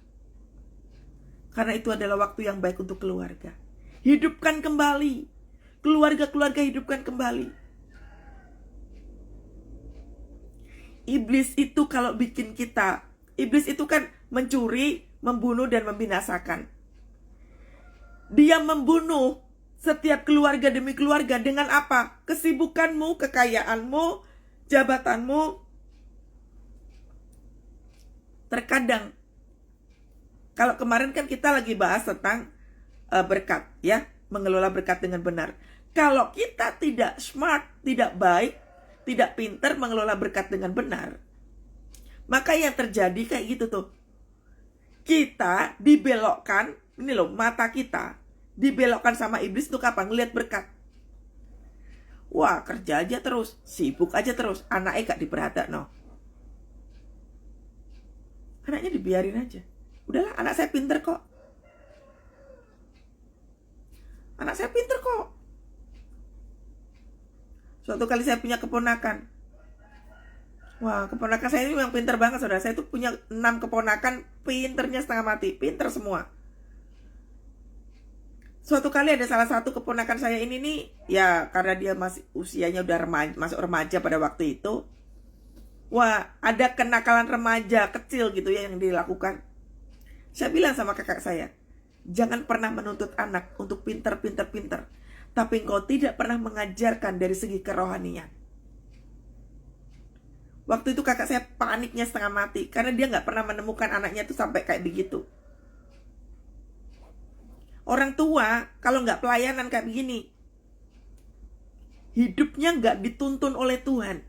Karena itu adalah waktu yang baik untuk keluarga. Hidupkan kembali. Keluarga-keluarga hidupkan kembali. Iblis itu kalau bikin kita, iblis itu kan mencuri, membunuh, dan membinasakan. Dia membunuh setiap keluarga demi keluarga dengan apa? Kesibukanmu, kekayaanmu, jabatanmu. Terkadang, kalau kemarin kan kita lagi bahas tentang berkat, ya, mengelola berkat dengan benar. Kalau kita tidak smart, tidak baik, tidak pintar mengelola berkat dengan benar, maka yang terjadi kayak gitu tuh. Kita dibelokkan, ini loh, mata kita dibelokkan sama iblis tuh kapan? Ngeliat berkat. Wah, kerja aja terus, sibuk aja terus, anaknya gak diperhatiin, no. Anaknya dibiarin aja. Udahlah, anak saya pinter kok. Anak saya pinter kok. Suatu kali saya punya keponakan. Wah, keponakan saya ini memang pinter banget, saudara. Saya tuh punya 6 keponakan, pinternya setengah mati. Pinter semua. Suatu kali ada salah satu keponakan saya ini nih, ya karena dia masih usianya udah remaja, masuk remaja pada waktu itu. Wah, ada kenakalan remaja kecil gitu ya yang dilakukan. Saya bilang sama kakak saya, jangan pernah menuntut anak untuk pinter, tapi engkau tidak pernah mengajarkan dari segi kerohanian. Waktu itu kakak saya paniknya setengah mati karena dia gak pernah menemukan anaknya itu sampai kayak begitu. Orang tua kalau gak pelayanan kayak begini, hidupnya gak dituntun oleh Tuhan.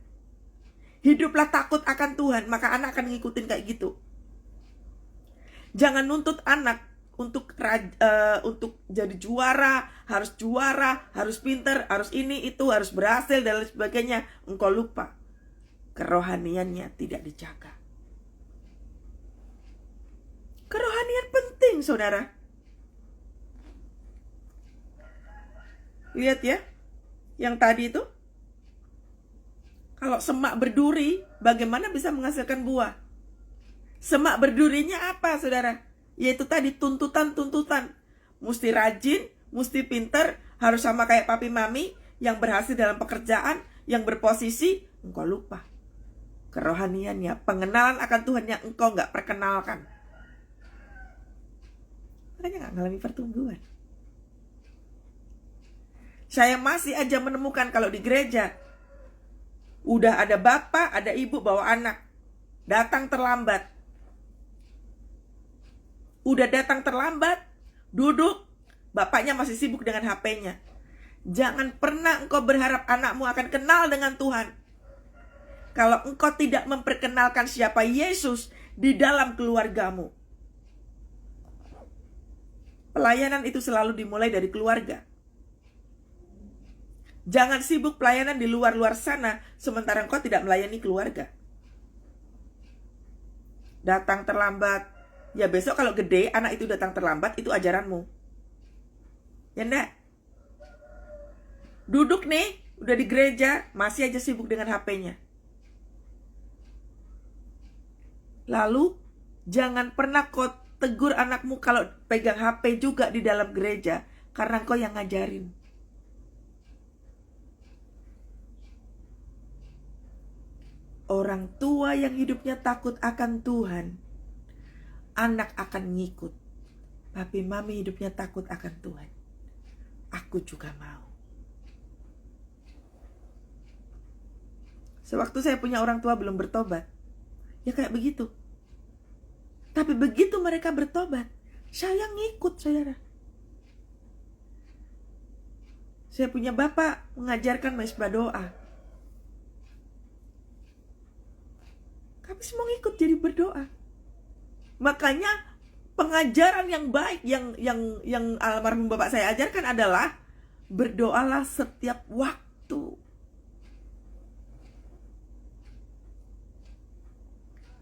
Hiduplah takut akan Tuhan, maka anak akan ngikutin kayak gitu. Jangan nuntut anak untuk jadi juara, harus pinter, harus ini, itu, harus berhasil, dan lain sebagainya. Engkau lupa kerohaniannya tidak dijaga. Kerohanian penting, saudara. Lihat ya, yang tadi itu, kalau semak berduri, bagaimana bisa menghasilkan buah? Semak berdurinya apa, saudara? Yaitu tadi tuntutan. Mesti rajin, mesti pinter, harus sama kayak papi mami yang berhasil dalam pekerjaan, yang berposisi. Engkau lupa kerohaniannya, pengenalan akan Tuhan yang engkau gak perkenalkan. Makanya gak ngalami pertumbuhan. Saya masih aja menemukan kalau di gereja udah ada bapak, ada ibu bawa anak, datang terlambat. Udah datang terlambat, duduk, bapaknya masih sibuk dengan HP-nya. Jangan pernah engkau berharap anakmu akan kenal dengan Tuhan kalau engkau tidak memperkenalkan siapa Yesus di dalam keluargamu. Pelayanan itu selalu dimulai dari keluarga. Jangan sibuk pelayanan di luar-luar sana sementara engkau tidak melayani keluarga. Datang terlambat. Ya besok kalau gede anak itu datang terlambat, itu ajaranmu. Ya enggak? Duduk nih, udah di gereja, masih aja sibuk dengan HP-nya. Lalu, jangan pernah kau tegur anakmu kalau pegang HP juga di dalam gereja, karena kau yang ngajarin. Orang tua yang hidupnya takut akan Tuhan, anak akan ngikut. Papi mami hidupnya takut akan Tuhan, aku juga mau. Sewaktu saya punya orang tua belum bertobat, ya kayak begitu. Tapi begitu mereka bertobat, saya ngikut, saudara. Saya punya bapak mengajarkan mesbah doa. Kami semua ngikut jadi berdoa. Makanya pengajaran yang baik yang almarhum bapak saya ajarkan adalah berdoalah setiap waktu.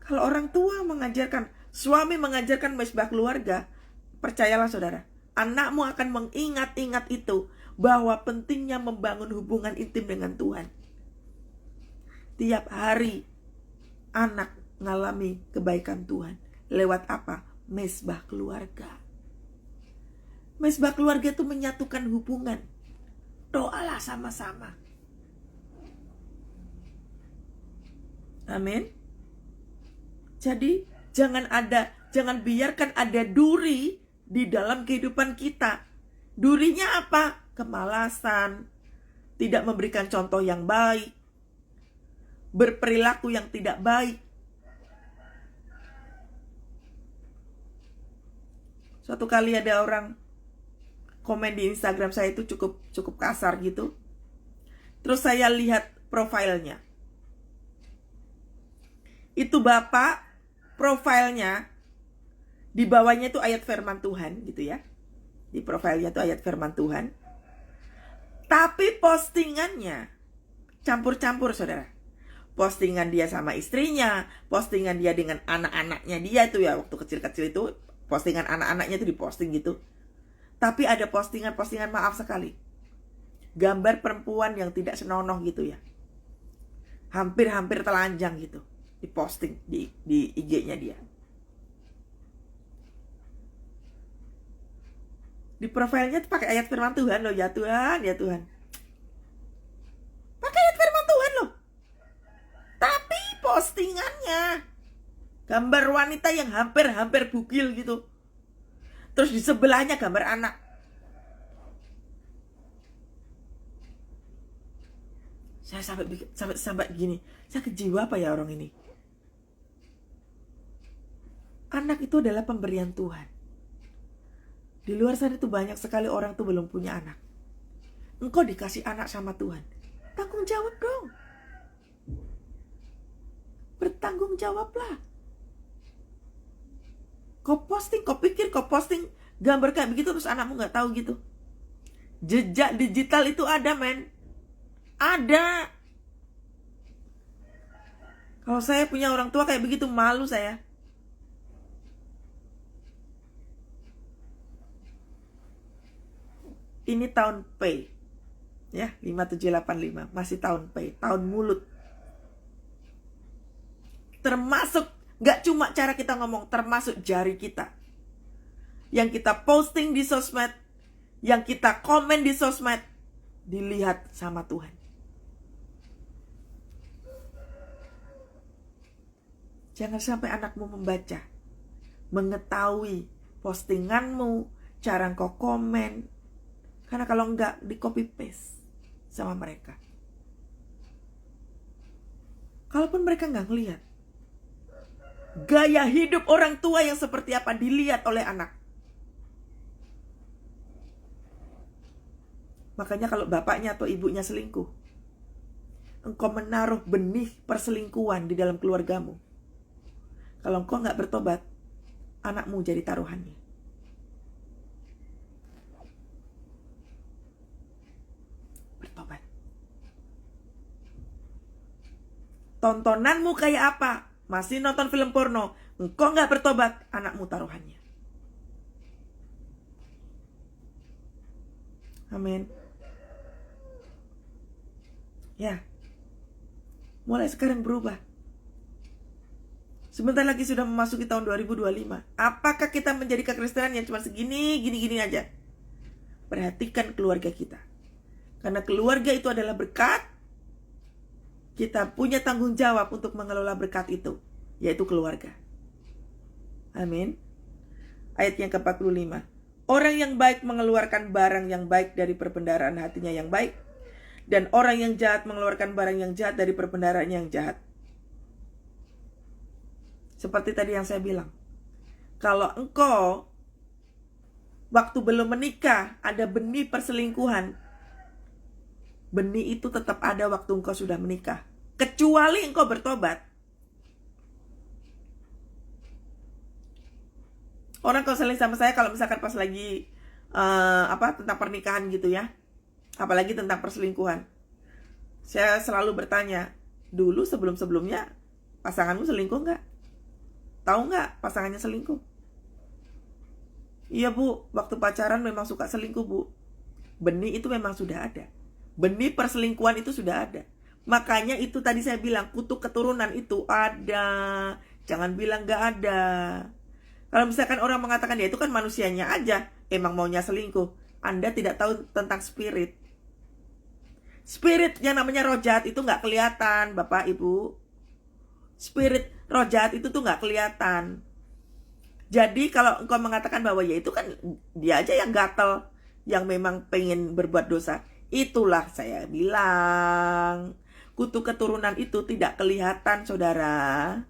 Kalau orang tua mengajarkan, suami mengajarkan mesbah keluarga, percayalah saudara, anakmu akan mengingat-ingat itu, bahwa pentingnya membangun hubungan intim dengan Tuhan. Tiap hari anak ngalami kebaikan Tuhan. Lewat apa? Mesbah keluarga. Mesbah keluarga itu menyatukan hubungan. Doalah sama-sama. Amin. Jadi jangan biarkan ada duri di dalam kehidupan kita. Durinya apa? Kemalasan, tidak memberikan contoh yang baik, berperilaku yang tidak baik. Suatu kali ada orang komen di Instagram saya itu cukup kasar gitu. Terus saya lihat profilnya. Itu bapak profilnya di bawahnya itu ayat firman Tuhan gitu ya. Di profilnya itu ayat firman Tuhan. Tapi postingannya campur-campur, saudara. Postingan dia sama istrinya, postingan dia dengan anak-anaknya dia itu ya, waktu kecil-kecil itu postingan anak-anaknya itu diposting gitu. Tapi ada postingan maaf sekali, gambar perempuan yang tidak senonoh gitu ya, hampir telanjang gitu, diposting di IG-nya dia. Di profilnya tuh pakai ayat firman Tuhan loh, ya Tuhan, ya Tuhan. Pakai ayat firman Tuhan loh. Tapi postingannya gambar wanita yang hampir bugil gitu. Terus di sebelahnya gambar anak. Saya sampai gini, saya kejiwa apa ya orang ini. Anak itu adalah pemberian Tuhan. Di luar sana itu banyak sekali orang tuh belum punya anak. Engkau dikasih anak sama Tuhan, tanggung jawab dong. Bertanggung jawablah. Kau posting gambar kayak begitu terus anakmu gak tahu gitu. Jejak digital itu ada, men. Ada. Kalau saya punya orang tua kayak begitu, malu saya. Ini tahun P, ya 5785, masih tahun P, tahun mulut. Termasuk, gak cuma cara kita ngomong, termasuk jari kita. Yang kita posting di sosmed, yang kita komen di sosmed, dilihat sama Tuhan. Jangan sampai anakmu membaca, mengetahui postinganmu, cara engkau komen. Karena kalau enggak, di copy paste sama mereka. Kalaupun mereka enggak ngelihat, gaya hidup orang tua yang seperti apa dilihat oleh anak. Makanya kalau bapaknya atau ibunya selingkuh, engkau menaruh benih perselingkuhan di dalam keluargamu. Kalau engkau enggak bertobat, anakmu jadi taruhannya. Tontonanmu kayak apa? Masih nonton film porno, engkau gak bertobat, anakmu taruhannya. Amin. Ya, mulai sekarang berubah. Sebentar lagi sudah memasuki tahun 2025. Apakah kita menjadi kekristenan yang cuma segini, gini-gini aja? Perhatikan keluarga kita. Karena keluarga itu adalah berkat. Kita punya tanggung jawab untuk mengelola berkat itu, yaitu keluarga. Amin. Ayat yang ke-45. Orang yang baik mengeluarkan barang yang baik dari perbendaharaan hatinya yang baik. Dan orang yang jahat mengeluarkan barang yang jahat dari perbendaharaan yang jahat. Seperti tadi yang saya bilang, kalau engkau waktu belum menikah ada benih perselingkuhan, benih itu tetap ada waktu engkau sudah menikah, kecuali engkau bertobat. Orang konseling sama saya kalau misalkan pas lagi tentang pernikahan gitu ya, apalagi tentang perselingkuhan, saya selalu bertanya, dulu sebelum-sebelumnya pasanganmu selingkuh nggak? Tahu nggak pasangannya selingkuh? Iya bu, waktu pacaran memang suka selingkuh bu. Benih itu memang sudah ada. Benih perselingkuhan itu sudah ada. Makanya itu tadi saya bilang, kutuk keturunan itu ada. Jangan bilang nggak ada. Kalau misalkan orang mengatakan ya itu kan manusianya aja, emang maunya selingkuh. Anda tidak tahu tentang spirit. Spirit yang namanya roh jahat itu nggak kelihatan, Bapak Ibu. Spirit roh jahat itu tuh nggak kelihatan. Jadi kalau engkau mengatakan bahwa ya itu kan dia aja yang gatel, yang memang pengen berbuat dosa, itulah saya bilang, kutuk keturunan itu tidak kelihatan, saudara.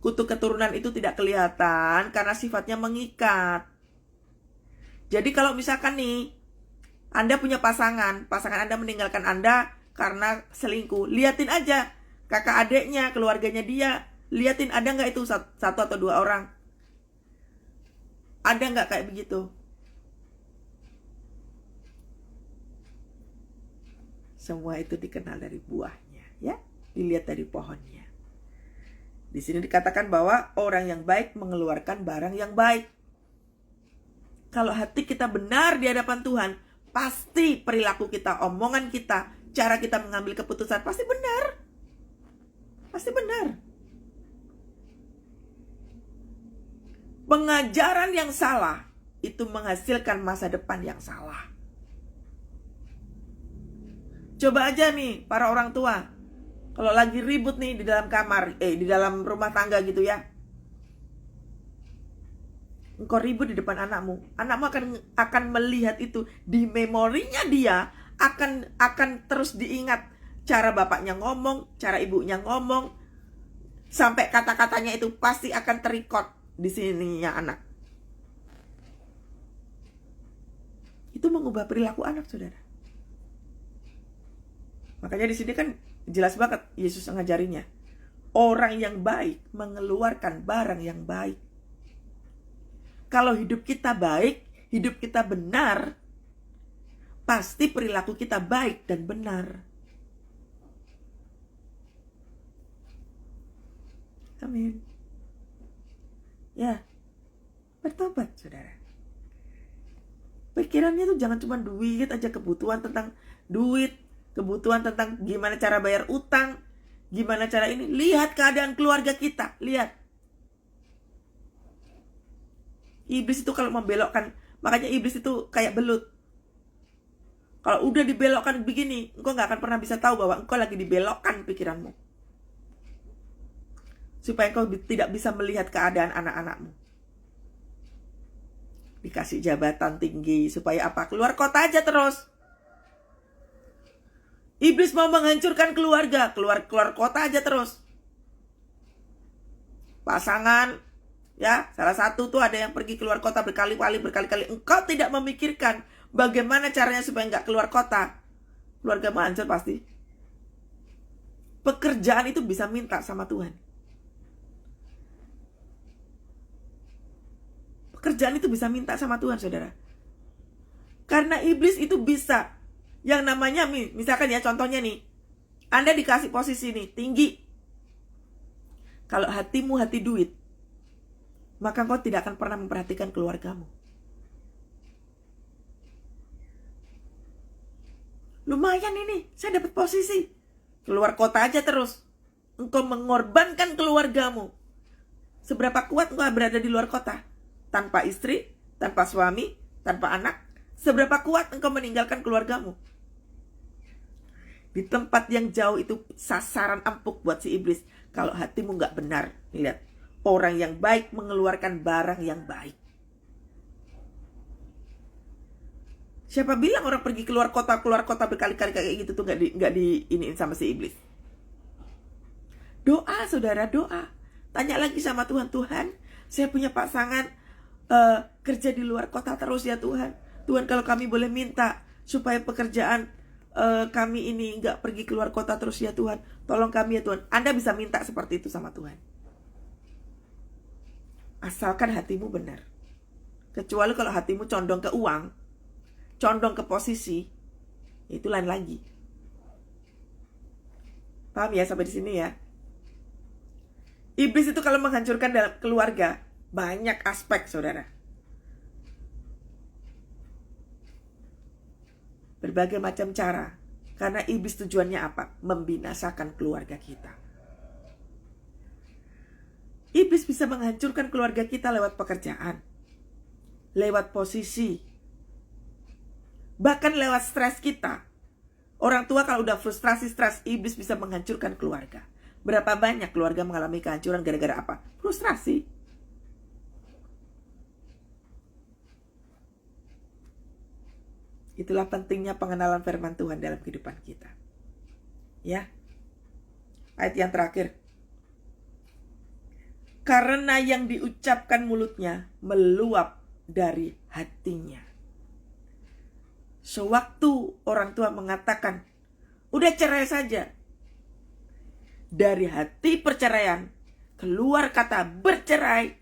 Kutuk keturunan itu tidak kelihatan karena sifatnya mengikat. Jadi kalau misalkan nih Anda punya pasangan Anda meninggalkan Anda karena selingkuh, liatin aja kakak adeknya, keluarganya dia, liatin ada nggak itu satu atau dua orang, ada nggak kayak begitu? Semua itu dikenal dari buahnya, ya, dilihat dari pohonnya. Di sini dikatakan bahwa orang yang baik mengeluarkan barang yang baik. Kalau hati kita benar di hadapan Tuhan, pasti perilaku kita, omongan kita, cara kita mengambil keputusan pasti benar. Pasti benar. Pengajaran yang salah itu menghasilkan masa depan yang salah. Coba aja nih para orang tua, kalau lagi ribut nih di dalam kamar, di dalam rumah tangga gitu ya. Engkau ribut di depan anakmu akan melihat itu di memorinya dia, akan terus diingat cara bapaknya ngomong, cara ibunya ngomong, sampai kata-katanya itu pasti akan terrecord di sininya anak. Itu mengubah perilaku anak, saudara. Makanya di sini kan jelas banget Yesus ngajarinya. Orang yang baik mengeluarkan barang yang baik. Kalau hidup kita baik, hidup kita benar, pasti perilaku kita baik dan benar. Amin. Ya, bertobat, saudara. Pikirannya tuh jangan cuma duit aja, kebutuhan tentang duit, kebutuhan tentang gimana cara bayar utang, gimana cara ini. Lihat keadaan keluarga kita, lihat. Iblis itu kalau membelokkan, makanya iblis itu kayak belut. Kalau udah dibelokkan begini, engkau gak akan pernah bisa tahu bahwa engkau lagi dibelokkan pikiranmu. Supaya engkau tidak bisa melihat keadaan anak-anakmu. Dikasih jabatan tinggi, supaya apa? Keluar kota aja terus. Iblis mau menghancurkan keluarga, keluar kota aja terus. Pasangan, ya, salah satu tuh ada yang pergi keluar kota berkali-kali. Engkau tidak memikirkan bagaimana caranya supaya nggak keluar kota. Keluargamu hancur pasti. Pekerjaan itu bisa minta sama Tuhan. Pekerjaan itu bisa minta sama Tuhan, saudara. Karena iblis itu bisa. Yang namanya, misalkan ya contohnya nih, Anda dikasih posisi nih, tinggi. Kalau hatimu hati duit, maka kau tidak akan pernah memperhatikan keluargamu. lumayan ini, saya dapat posisi. Keluar kota aja terus. Engkau mengorbankan keluargamu. Seberapa kuat engkau berada di luar kota? Tanpa istri, tanpa suami, tanpa anak. Seberapa kuat engkau meninggalkan keluargamu? Di tempat yang jauh itu sasaran empuk buat si iblis. Kalau hatimu gak benar. Lihat, orang yang baik mengeluarkan barang yang baik. Siapa bilang orang pergi keluar kota berkali-kali kayak gitu tuh gak diiniin sama si iblis? Doa, saudara, doa. Tanya lagi sama Tuhan, Tuhan, saya punya pasangan kerja di luar kota terus ya Tuhan. Tuhan, kalau kami boleh minta supaya pekerjaan kami ini gak pergi keluar kota terus ya Tuhan. Tolong kami ya Tuhan. Anda bisa minta seperti itu sama Tuhan. Asalkan hatimu benar. Kecuali kalau hatimu condong ke uang, condong ke posisi, itu lain lagi. Paham ya sampai di sini ya? Iblis itu kalau menghancurkan dalam keluarga, banyak aspek, saudara. Berbagai macam cara. Karena iblis tujuannya apa? Membinasakan keluarga kita. Iblis bisa menghancurkan keluarga kita lewat pekerjaan, lewat posisi, bahkan lewat stres kita. Orang tua kalau udah frustrasi, stres, iblis bisa menghancurkan keluarga. Berapa banyak keluarga mengalami kehancuran gara-gara apa? Frustrasi. Itulah pentingnya pengenalan firman Tuhan dalam kehidupan kita. Ya. Ayat yang terakhir. Karena yang diucapkan mulutnya meluap dari hatinya. Sewaktu orang tua mengatakan, udah cerai saja. Dari hati perceraian keluar kata bercerai.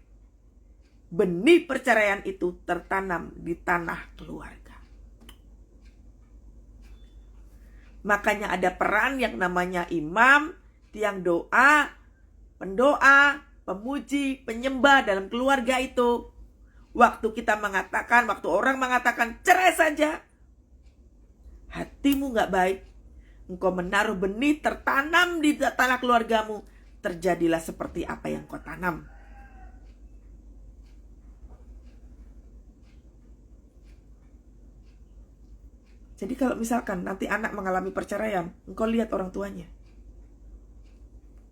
Benih perceraian itu tertanam di tanah keluarga. Makanya ada peran yang namanya imam, tiang doa, pendoa, pemuji, penyembah dalam keluarga itu. Waktu kita mengatakan, waktu orang mengatakan cerai saja, hatimu gak baik, engkau menaruh benih tertanam di tanah keluargamu, terjadilah seperti apa yang kau tanam. Jadi kalau misalkan nanti anak mengalami perceraian, engkau lihat orang tuanya.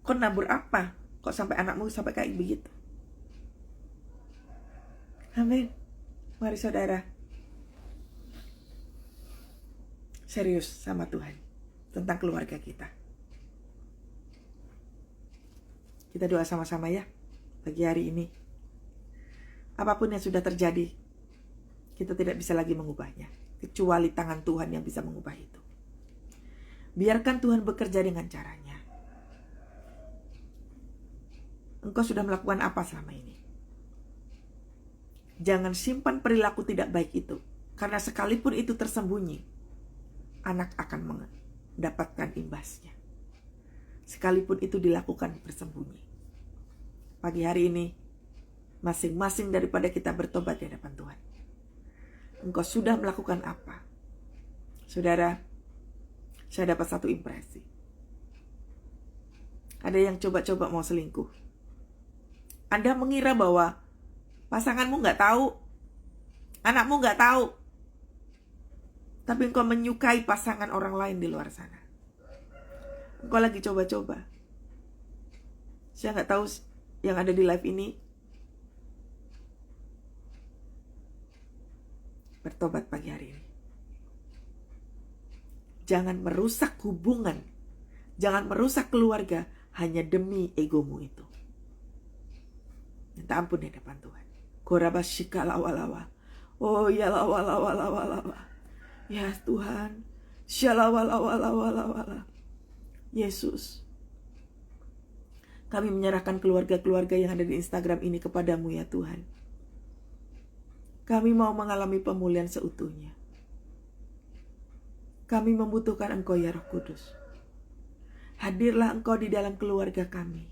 Kau nabur apa? Kok sampai anakmu sampai kayak begitu? Amin. Mari saudara, serius sama Tuhan tentang keluarga kita. Kita doa sama-sama ya pagi hari ini. Apapun yang sudah terjadi, kita tidak bisa lagi mengubahnya, kecuali tangan Tuhan yang bisa mengubah itu. Biarkan Tuhan bekerja dengan caranya. Engkau sudah melakukan apa selama ini? Jangan simpan perilaku tidak baik itu, karena sekalipun itu tersembunyi, anak akan mendapatkan imbasnya. Sekalipun itu dilakukan bersembunyi. Pagi hari ini, masing-masing daripada kita bertobat di hadapan Tuhan. Engkau sudah melakukan apa? Saudara, saya dapat satu impresi. Ada yang coba-coba mau selingkuh. Anda mengira bahwa pasanganmu gak tahu, anakmu gak tahu, tapi engkau menyukai pasangan orang lain di luar sana. Engkau lagi coba-coba. Saya gak tahu yang ada di live ini. Bertobat pagi hari ini. Jangan merusak hubungan, jangan merusak keluarga hanya demi egomu itu. Minta ampun di hadapan Tuhan. Korabashika lawalawa. Oh ya lawalawalawalawa. Ya Tuhan. Shalawalawalawalawala. Yesus, kami menyerahkan keluarga-keluarga yang ada di Instagram ini kepadamu ya Tuhan. Kami mau mengalami pemulihan seutuhnya. Kami membutuhkan Engkau ya Roh Kudus. Hadirlah Engkau di dalam keluarga kami.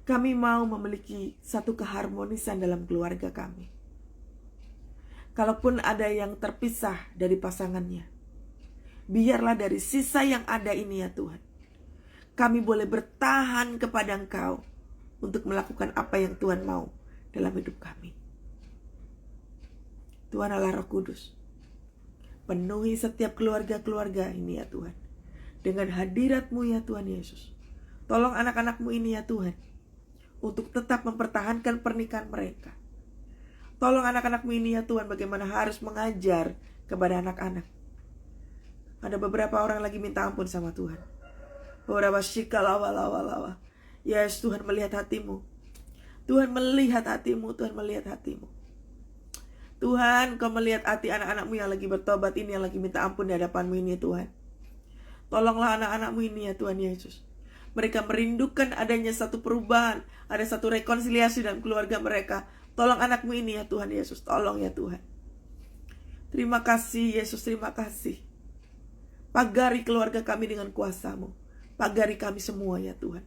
Kami mau memiliki satu keharmonisan dalam keluarga kami. Kalaupun ada yang terpisah dari pasangannya, biarlah dari sisa yang ada ini ya Tuhan, kami boleh bertahan kepada Engkau untuk melakukan apa yang Tuhan mau dalam hidup kami. Tuhan Allah Roh Kudus, penuhi setiap keluarga-keluarga ini ya Tuhan, dengan hadirat-Mu ya Tuhan Yesus. Tolong anak-anak-Mu ini ya Tuhan, untuk tetap mempertahankan pernikahan mereka. Tolong anak-anak-Mu ini ya Tuhan, bagaimana harus mengajar kepada anak-anak. Ada beberapa orang lagi minta ampun sama Tuhan. Yes, Tuhan melihat hatimu. Tuhan melihat hatimu, Tuhan melihat hatimu. Tuhan, Kau melihat hati anak-anak-Mu yang lagi bertobat ini, yang lagi minta ampun di hadapan-Mu ini Tuhan. Tolonglah anak-anak-Mu ini ya Tuhan Yesus. Mereka merindukan adanya satu perubahan, ada satu rekonsiliasi dalam keluarga mereka. Tolong anak-Mu ini ya Tuhan Yesus, tolong ya Tuhan. Terima kasih Yesus, terima kasih. Pagari keluarga kami dengan kuasa-Mu. Pagari kami semua ya Tuhan.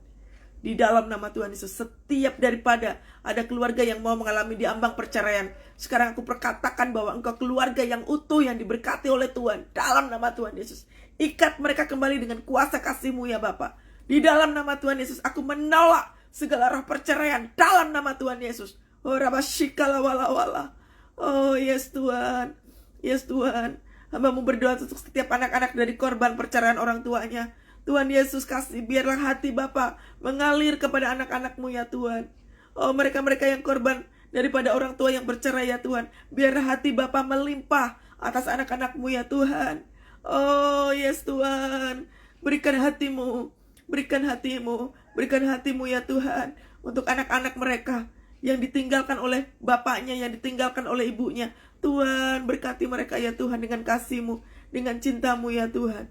Di dalam nama Tuhan Yesus, setiap daripada ada keluarga yang mau mengalami diambang perceraian, sekarang aku perkatakan bahwa Engkau keluarga yang utuh, yang diberkati oleh Tuhan. Dalam nama Tuhan Yesus, ikat mereka kembali dengan kuasa kasih-Mu ya Bapa. Di dalam nama Tuhan Yesus, aku menolak segala roh perceraian. Dalam nama Tuhan Yesus. Oh rabashikalawala. Oh yes Tuhan. Yes Tuhan. Hamba-Mu berdoa untuk setiap anak-anak dari korban perceraian orang tuanya. Tuhan Yesus kasih, biarlah hati Bapa mengalir kepada anak-anak-Mu ya Tuhan. Oh mereka-mereka yang korban daripada orang tua yang bercerai ya Tuhan. Biarlah hati Bapa melimpah atas anak-anak-Mu ya Tuhan. Oh yes Tuhan. Berikan hati-Mu, berikan hati-Mu, berikan hati-Mu ya Tuhan. Untuk anak-anak mereka yang ditinggalkan oleh bapaknya, yang ditinggalkan oleh ibunya. Tuhan berkati mereka ya Tuhan dengan kasih-Mu, dengan cinta-Mu ya Tuhan.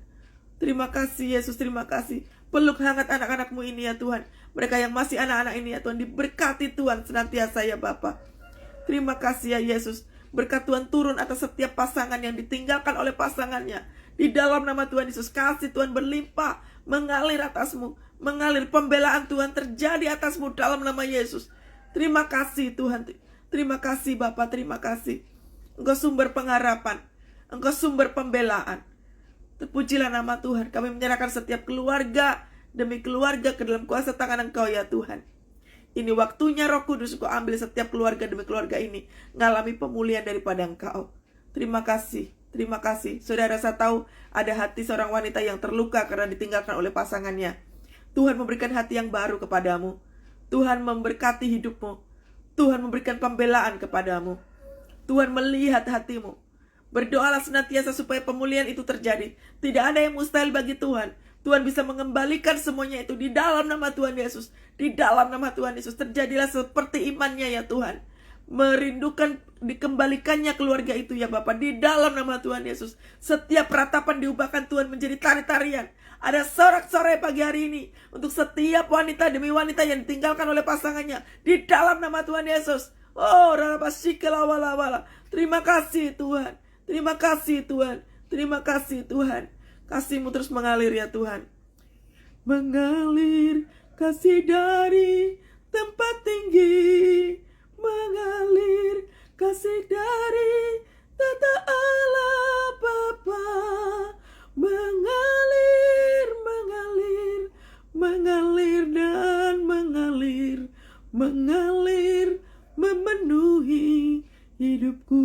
Terima kasih Yesus, terima kasih. Peluk hangat anak-anak-Mu ini ya Tuhan. Mereka yang masih anak-anak ini ya Tuhan, diberkati Tuhan senantiasa ya Bapa. Terima kasih ya Yesus. Berkat Tuhan turun atas setiap pasangan yang ditinggalkan oleh pasangannya. Di dalam nama Tuhan Yesus, kasih Tuhan berlimpah, mengalir atas-Mu, mengalir pembelaan Tuhan terjadi atas-Mu dalam nama Yesus. Terima kasih Tuhan. Terima kasih Bapa, terima kasih. Engkau sumber pengharapan, Engkau sumber pembelaan. Terpujilah nama Tuhan. Kami menyerahkan setiap keluarga demi keluarga ke dalam kuasa tangan Engkau ya Tuhan. Ini waktunya Roh Kudus, Engkau ambil setiap keluarga demi keluarga ini, ngalami pemulihan daripada Engkau. Terima kasih, terima kasih. Saudara, saya tahu ada hati seorang wanita yang terluka karena ditinggalkan oleh pasangannya. Tuhan memberikan hati yang baru kepadamu. Tuhan memberkati hidupmu. Tuhan memberikan pembelaan kepadamu. Tuhan melihat hatimu. Berdoalah senantiasa supaya pemulihan itu terjadi. Tidak ada yang mustahil bagi Tuhan. Tuhan bisa mengembalikan semuanya itu di dalam nama Tuhan Yesus. Di dalam nama Tuhan Yesus, terjadilah seperti imannya ya Tuhan. Merindukan dikembalikannya keluarga itu ya Bapa. Di dalam nama Tuhan Yesus, setiap ratapan diubahkan Tuhan menjadi tari-tarian. Ada sorak-sorai pagi hari ini untuk setiap wanita demi wanita yang ditinggalkan oleh pasangannya. Di dalam nama Tuhan Yesus. Oh, wala. Terima kasih Tuhan. Terima kasih Tuhan. Terima kasih Tuhan. Kasih-Mu terus mengalir ya Tuhan. Mengalir kasih dari tempat tinggi. Mengalir kasih dari tata Allah Bapa. Mengalir, mengalir, mengalir dan mengalir. Mengalir memenuhi hidupku.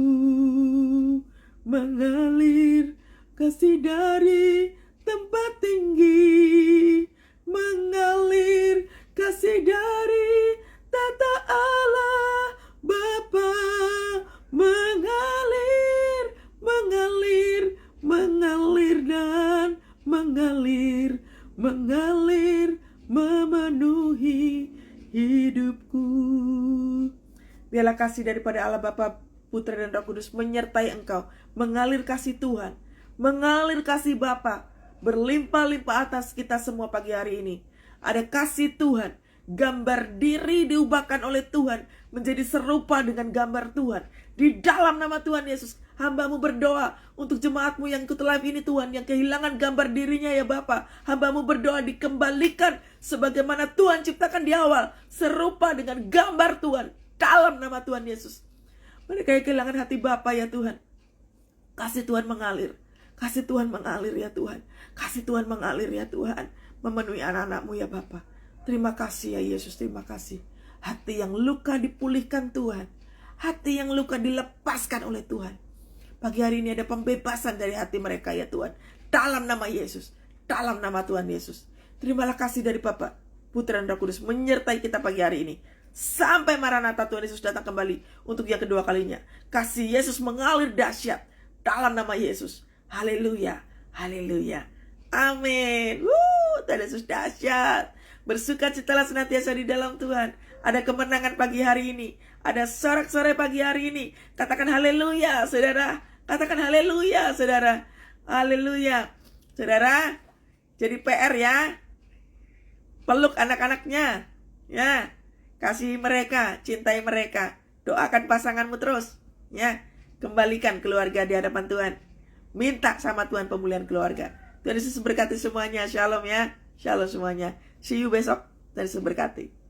Mengalir kasih dari tempat tinggi. Mengalir kasih dari tata Allah Bapa. Mengalir, mengalir, mengalir dan mengalir. Mengalir memenuhi hidupku. Biarlah kasih daripada Allah Bapa, Putra dan Roh Kudus menyertai engkau. Mengalir kasih Tuhan, mengalir kasih Bapa, berlimpah-limpah atas kita semua pagi hari ini. Ada kasih Tuhan, gambar diri diubahkan oleh Tuhan menjadi serupa dengan gambar Tuhan. Di dalam nama Tuhan Yesus, hamba-Mu berdoa untuk jemaat-Mu yang ikut live ini Tuhan, yang kehilangan gambar dirinya ya Bapa. Hamba-Mu berdoa dikembalikan sebagaimana Tuhan ciptakan di awal, serupa dengan gambar Tuhan. Dalam nama Tuhan Yesus. Mereka yang kehilangan hati Bapa ya Tuhan, kasih Tuhan mengalir. Kasih Tuhan mengalir ya Tuhan. Kasih Tuhan mengalir ya Tuhan. Memenuhi anak-anak-Mu ya Bapa. Terima kasih ya Yesus, terima kasih. Hati yang luka dipulihkan Tuhan. Hati yang luka dilepaskan oleh Tuhan. Pagi hari ini ada pembebasan dari hati mereka ya Tuhan. Dalam nama Yesus. Dalam nama Tuhan Yesus. Terimalah kasih dari Bapa, Putra dan Roh Kudus menyertai kita pagi hari ini. Sampai Maranatha Tuhan Yesus datang kembali untuk yang kedua kalinya. Kasih Yesus mengalir dahsyat dalam nama Yesus. Haleluya, haleluya, amin. Tuhan Yesus dahsyat. Bersukacitalah senantiasa di dalam Tuhan. Ada kemenangan pagi hari ini. Ada sorak-sorai pagi hari ini. Katakan haleluya, saudara. Katakan haleluya, saudara. Haleluya, saudara. Jadi PR ya. Peluk anak-anaknya, ya. Kasih mereka, cintai mereka. Doakan pasanganmu terus, ya. Kembalikan keluarga di hadapan Tuhan. Minta sama Tuhan pemulihan keluarga. Tuhan Yesus berkati semuanya. Shalom ya. Shalom semuanya. See you besok. Tuhan Yesus berkati.